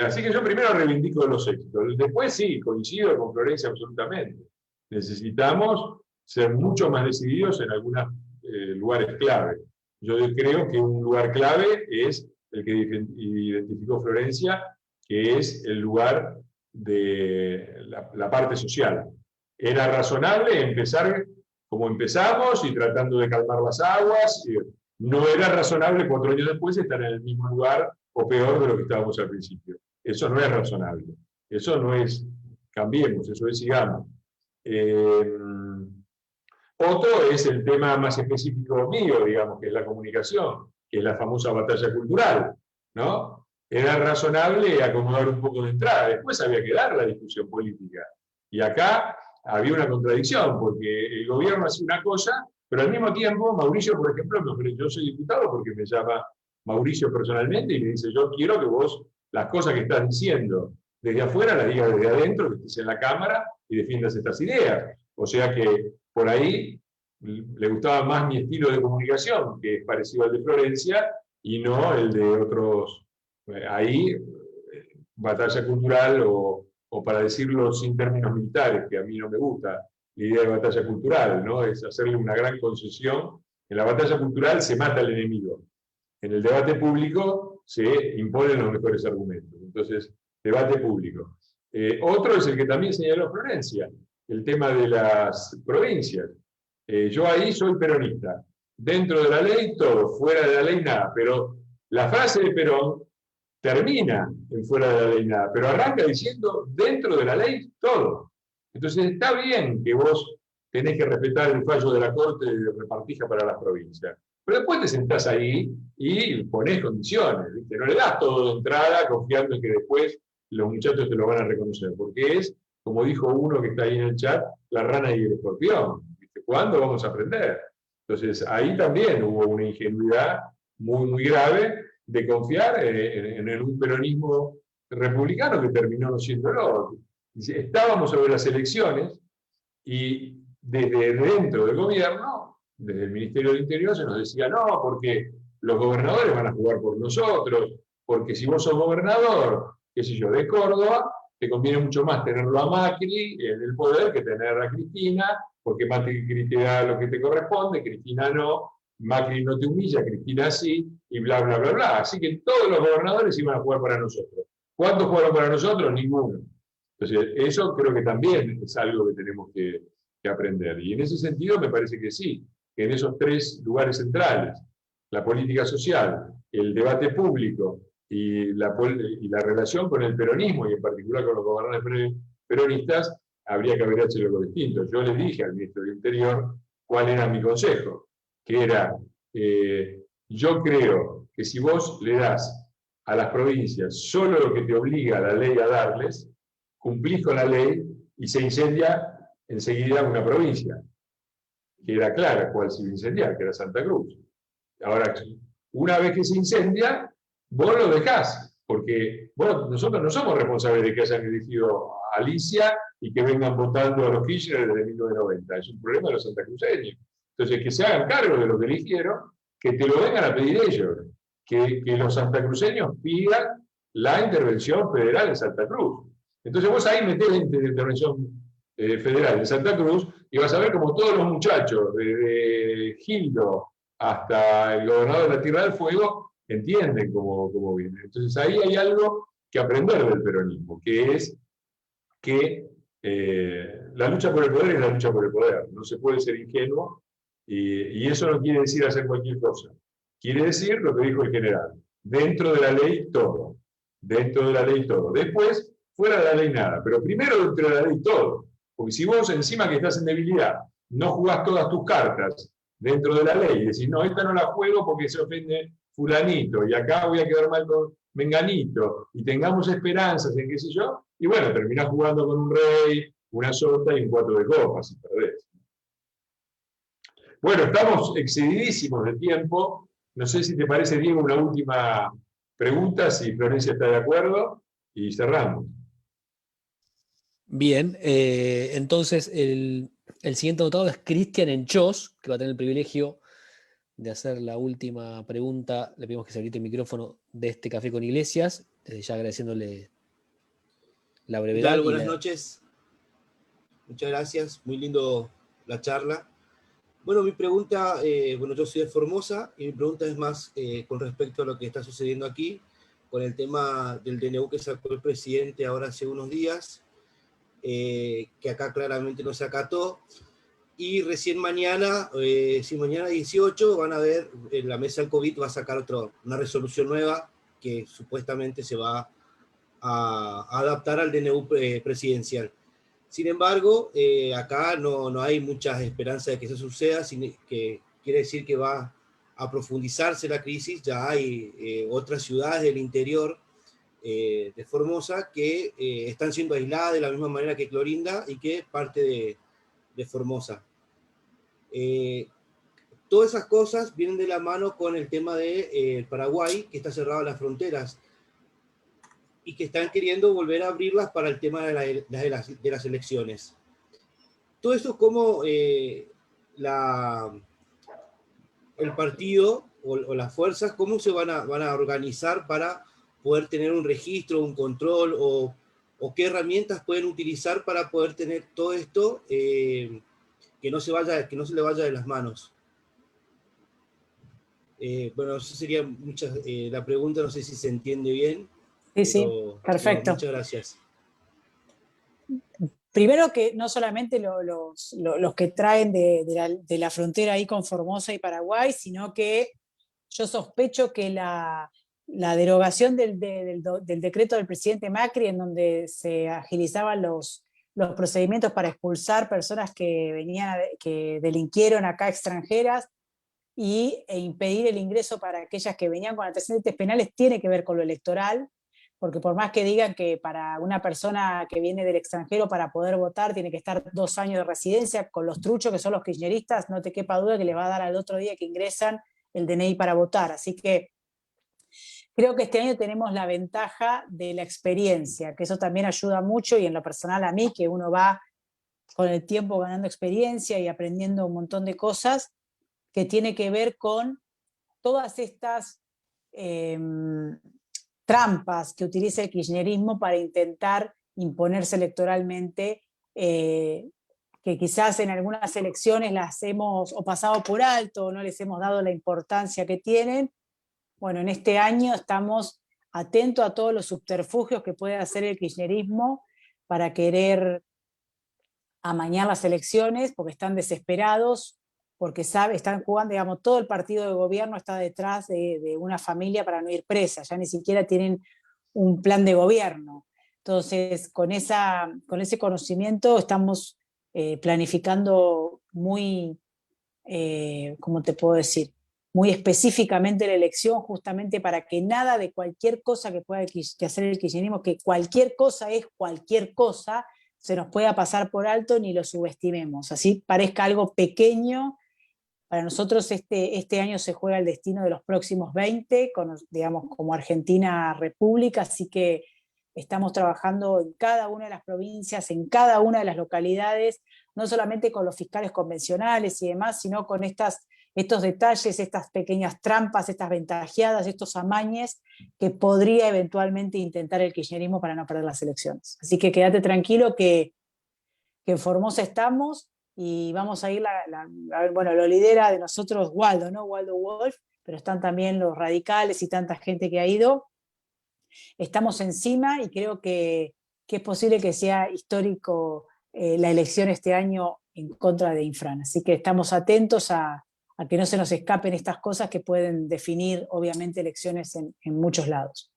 Así que yo primero reivindico los éxitos. Después sí, coincido con Florencia absolutamente. Necesitamos ser mucho más decididos en algunos lugares clave. Yo creo que un lugar clave es el que identificó Florencia, que es el lugar de la parte social. Era razonable empezar como empezamos y tratando de calmar las aguas. No era razonable 4 años después estar en el mismo lugar o peor de lo que estábamos al principio. Eso no es razonable. Eso no es cambiemos, eso es sigamos. Otro es el tema más específico mío, digamos, que es la comunicación, que es la famosa batalla cultural, ¿no? Era razonable acomodar un poco de entrada, después había que dar la discusión política. Y acá había una contradicción, porque el gobierno hacía una cosa, pero al mismo tiempo, Mauricio, por ejemplo, yo soy diputado porque me llama Mauricio personalmente y me dice, yo quiero que vos las cosas que estás diciendo desde afuera las digas desde adentro, que estés en la Cámara y defiendas estas ideas. O sea que por ahí le gustaba más mi estilo de comunicación, que es parecido al de Florencia, y no el de otros. Ahí, batalla cultural, o para decirlo sin términos militares, que a mí no me gusta la idea de batalla cultural, ¿no? Es hacerle una gran concesión. En la batalla cultural se mata al enemigo. En el debate público se imponen los mejores argumentos. Entonces, debate público. Otro es el que también señaló Florencia, el tema de las provincias. Yo ahí soy peronista. Dentro de la ley todo, fuera de la ley nada. Pero la frase de Perón termina en fuera de la ley nada, pero arranca diciendo dentro de la ley todo. Entonces está bien que vos tenés que respetar el fallo de la Corte de repartija para las provincias. Pero después te sentás ahí y ponés condiciones, ¿viste? No le das todo de entrada confiando en que después los muchachos te lo van a reconocer, porque es, como dijo uno que está ahí en el chat, la rana y el escorpión. ¿Viste? ¿Cuándo vamos a aprender? Entonces ahí también hubo una ingenuidad muy, muy grave de confiar en un peronismo republicano que terminó no siéndolo. Estábamos sobre las elecciones y desde dentro del gobierno, desde el Ministerio del Interior, se nos decía, no, porque los gobernadores van a jugar por nosotros, porque si vos sos gobernador, qué sé yo, de Córdoba, te conviene mucho más tenerlo a Macri en el poder que tener a Cristina, porque Macri te da lo que te corresponde, Cristina no, Macri no te humilla, Cristina sí, y bla, bla, bla, bla. Así que todos los gobernadores iban a jugar para nosotros. ¿Cuántos jugaron para nosotros? Ninguno. Entonces, eso creo que también es algo que tenemos que aprender. Y en ese sentido me parece que sí, que en esos 3 lugares centrales, la política social, el debate público y la relación con el peronismo, y en particular con los gobernadores peronistas, habría que haber hecho algo distinto. Yo le dije al ministro del Interior cuál era mi consejo, que era, yo creo que si vos le das a las provincias solo lo que te obliga la ley a darles, cumplís con la ley y se incendia enseguida una provincia, que era clara cuál se iba a incendiar, que era Santa Cruz. Ahora, una vez que se incendia, vos lo dejás, porque nosotros no somos responsables de que hayan elegido a Alicia y que vengan votando a los Kirchner desde 1990. Es un problema de los santacruceños. Entonces, que se hagan cargo de lo que eligieron, que te lo vengan a pedir ellos, que los santacruceños pidan la intervención federal en Santa Cruz. Entonces vos ahí metés la intervención federal en Santa Cruz y vas a ver como todos los muchachos, desde Gildo hasta el gobernador de la Tierra del Fuego, entienden cómo viene. Entonces ahí hay algo que aprender del peronismo, que es que la lucha por el poder es la lucha por el poder. No se puede ser ingenuo y eso no quiere decir hacer cualquier cosa. Quiere decir lo que dijo el general. Dentro de la ley todo. Dentro de la ley todo. Después, fuera de la ley nada. Pero primero dentro de la ley todo. Porque si vos encima que estás en debilidad, no jugás todas tus cartas dentro de la ley y decís, no, esta no la juego porque se ofende fulanito y acá voy a quedar mal con menganito y tengamos esperanzas en qué sé yo, y bueno, terminás jugando con un rey, una sota y un 4 de copas y perdés. Bueno, estamos excedidísimos de tiempo. No sé si te parece, Diego, una última pregunta, si Florencia está de acuerdo, y cerramos. Bien, entonces el siguiente anotado es Cristian Enchós, que va a tener el privilegio de hacer la última pregunta. Le pedimos que se habilite el micrófono de este Café con Iglesias, ya agradeciéndole la brevedad. ¿Qué tal? Buenas noches. Muchas gracias, muy lindo la charla. Bueno, mi pregunta, yo soy de Formosa y mi pregunta es más con respecto a lo que está sucediendo aquí, con el tema del DNU que sacó el presidente ahora hace unos días, que acá claramente no se acató, y recién mañana, mañana 18, van a ver, la mesa del COVID va a sacar una resolución nueva que supuestamente se va a adaptar al DNU presidencial. Sin embargo, acá no hay muchas esperanzas de que eso suceda, que quiere decir que va a profundizarse la crisis. Ya hay otras ciudades del interior de Formosa que están siendo aisladas de la misma manera que Clorinda y que es parte de Formosa. Todas esas cosas vienen de la mano con el tema de Paraguay, que está cerrado a las fronteras y que están queriendo volver a abrirlas para el tema de las elecciones. Todo esto como el partido o las fuerzas, ¿cómo se van a organizar para poder tener un registro, un control, o qué herramientas pueden utilizar para poder tener todo esto que no se le vaya de las manos? Bueno, eso sería la pregunta, no sé si se entiende bien. Sí, perfecto. Muchas gracias. Primero que no solamente los que traen de la frontera ahí con Formosa y Paraguay, sino que yo sospecho que la derogación del decreto del presidente Macri, en donde se agilizaban los procedimientos para expulsar personas que delinquieron acá extranjeras e impedir el ingreso para aquellas que venían con antecedentes penales, tiene que ver con lo electoral, porque por más que digan que para una persona que viene del extranjero para poder votar tiene que estar 2 años de residencia, con los truchos que son los kirchneristas, no te quepa duda que les va a dar al otro día que ingresan el DNI para votar. Así que creo que este año tenemos la ventaja de la experiencia, que eso también ayuda mucho, y en lo personal a mí, que uno va con el tiempo ganando experiencia y aprendiendo un montón de cosas, que tiene que ver con todas estas trampas que utiliza el kirchnerismo para intentar imponerse electoralmente, que quizás en algunas elecciones las hemos o pasado por alto o no les hemos dado la importancia que tienen. Bueno, en este año estamos atentos a todos los subterfugios que puede hacer el kirchnerismo para querer amañar las elecciones, porque están desesperados, porque están jugando, digamos, todo el partido de gobierno está detrás de una familia para no ir presa, ya ni siquiera tienen un plan de gobierno. Entonces, con ese conocimiento estamos planificando muy, ¿cómo te puedo decir? Muy específicamente la elección, justamente para que nada de cualquier cosa que pueda que hacer el kirchnerismo, que cualquier cosa es cualquier cosa, se nos pueda pasar por alto ni lo subestimemos. Así parezca algo pequeño. Para nosotros este año se juega el destino de los próximos 20, digamos, como Argentina República, así que estamos trabajando en cada una de las provincias, en cada una de las localidades, no solamente con los fiscales convencionales y demás, sino con estos detalles, estas pequeñas trampas, estas ventajeadas, estos amañes que podría eventualmente intentar el kirchnerismo para no perder las elecciones. Así que quédate tranquilo que en Formosa estamos y vamos a ir, bueno, lo lidera de nosotros Waldo, ¿no? Waldo Wolf, pero están también los radicales y tanta gente que ha ido. Estamos encima y creo que es posible que sea histórico la elección este año en contra de Infran. Así que estamos atentos a que no se nos escapen estas cosas que pueden definir, obviamente, elecciones en muchos lados.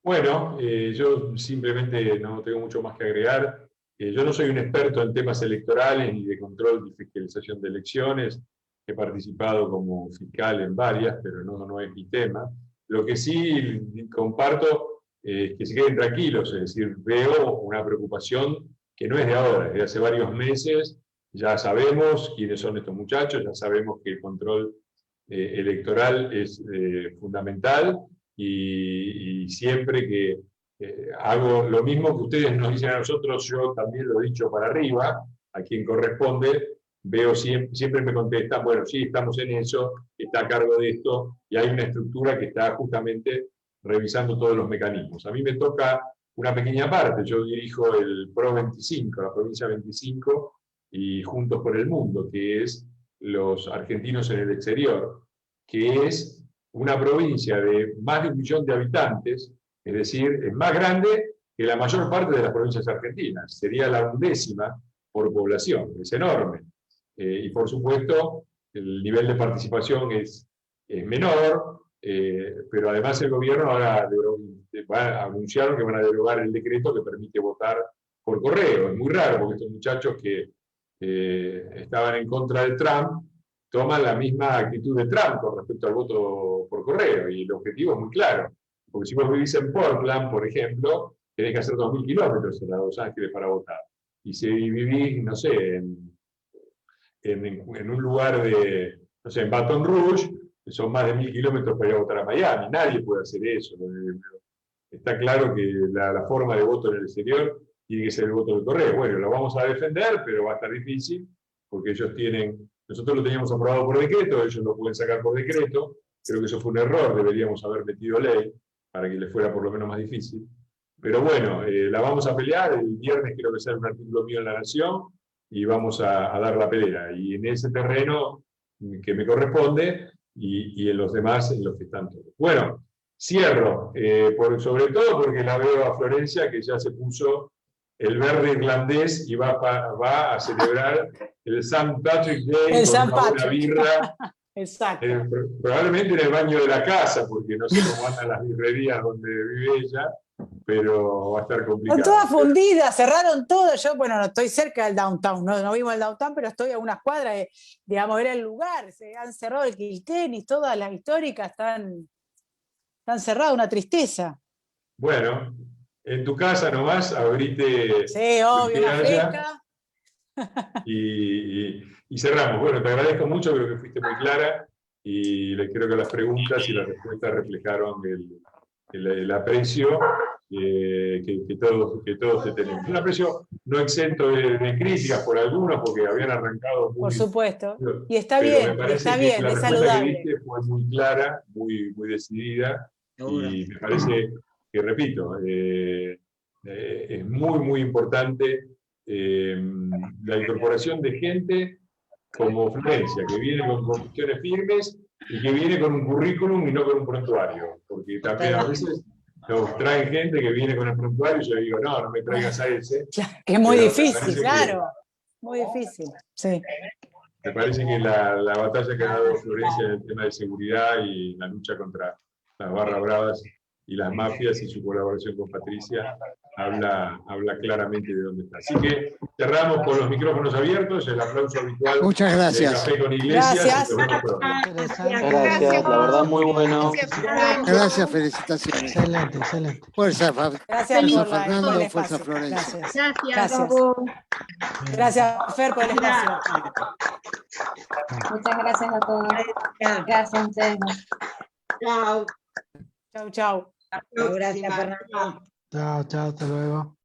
Bueno, yo simplemente no tengo mucho más que agregar. Yo no soy un experto en temas electorales ni de control y fiscalización de elecciones. He participado como fiscal en varias, pero no es mi tema. Lo que sí comparto es que se queden tranquilos, es decir, veo una preocupación que no es de ahora, desde hace varios meses. Ya sabemos quiénes son estos muchachos, ya sabemos que el control electoral es fundamental, y siempre que hago lo mismo que ustedes nos dicen a nosotros, yo también lo he dicho para arriba, a quien corresponde, veo siempre me contestan, bueno, sí, estamos en eso, está a cargo de esto, y hay una estructura que está justamente revisando todos los mecanismos. A mí me toca una pequeña parte, yo dirijo el PRO 25, la provincia 25, y Juntos por el Mundo, que es los argentinos en el exterior, que es una provincia de más de 1 millón de habitantes, es decir, es más grande que la mayor parte de las provincias argentinas, sería la 11ª por población, es enorme. Y por supuesto, el nivel de participación es menor, pero además el gobierno ahora anunciaron que van a derogar el decreto que permite votar por correo. Es muy raro, porque estos muchachos que estaban en contra de Trump toman la misma actitud de Trump con respecto al voto por correo, y el objetivo es muy claro, porque si vos vivís en Portland, por ejemplo, tenés que hacer 2.000 kilómetros en Los Ángeles para votar, y si vivís, no sé, en un lugar no sé, en Baton Rouge, son más de 1.000 kilómetros para ir a votar a Miami, nadie puede hacer eso. Está claro que la forma de voto en el exterior tiene que ser el voto del correo. Bueno, lo vamos a defender, pero va a estar difícil, porque nosotros lo teníamos aprobado por decreto, ellos lo pueden sacar por decreto. Creo que eso fue un error, deberíamos haber metido ley para que les fuera por lo menos más difícil. Pero bueno, la vamos a pelear. El viernes creo que será un artículo mío en La Nación y vamos a dar la pelea. Y en ese terreno que me corresponde y en los demás, en los que están todos. Bueno, cierro, sobre todo porque la veo a Florencia, que ya se puso el verde irlandés y va a celebrar el St. Patrick's Day con una birra. Exacto. Probablemente en el baño de la casa, porque no sé cómo andan las birrerías donde vive ella, pero va a estar complicado. Están todas fundidas, cerraron todo. Yo, bueno, no estoy cerca del downtown, no vimos el downtown, pero estoy a unas cuadras, digamos, era el lugar. Se han cerrado el Kilkenny, todas las históricas están cerradas, una tristeza. Bueno, en tu casa nomás, abrite. Sí, obvio, una fresca. Y cerramos. Bueno, te agradezco mucho, creo que fuiste muy clara, y creo que las preguntas y las respuestas reflejaron el aprecio que todos te tenemos. Un aprecio no exento de críticas por algunos, porque habían arrancado muy... Por supuesto, y está bien, es saludable. Que diste fue muy clara, muy decidida, y me parece que, repito, es muy importante la incorporación de gente como Florencia, que viene con convicciones firmes y que viene con un currículum y no con un prontuario, porque también a veces nos traen gente que viene con el prontuario y yo digo, no me traigas a ese. Que es muy difícil, claro, muy difícil, sí. Me parece que la batalla que ha dado Florencia en el tema de seguridad y la lucha contra las barras bravas y las mafias, y su colaboración con Patricia habla claramente de dónde está. Así que cerramos con los micrófonos abiertos, el aplauso habitual. Muchas gracias. De Café con Iglesias. Gracias. Y nos vemos pronto. Gracias, la verdad muy bueno. Gracias, felicitaciones. Excelente, excelente. Fuerza, Gracias fuerza por la- Fernando, por el fuerza espacio. Florencia. Gracias. Gracias, Gracias. Gabo. Gracias, Fer, por el espacio. Muchas gracias a todos. Gracias a ustedes. Chau, chau. Gracias, Fernando. Chao, chao, hasta luego.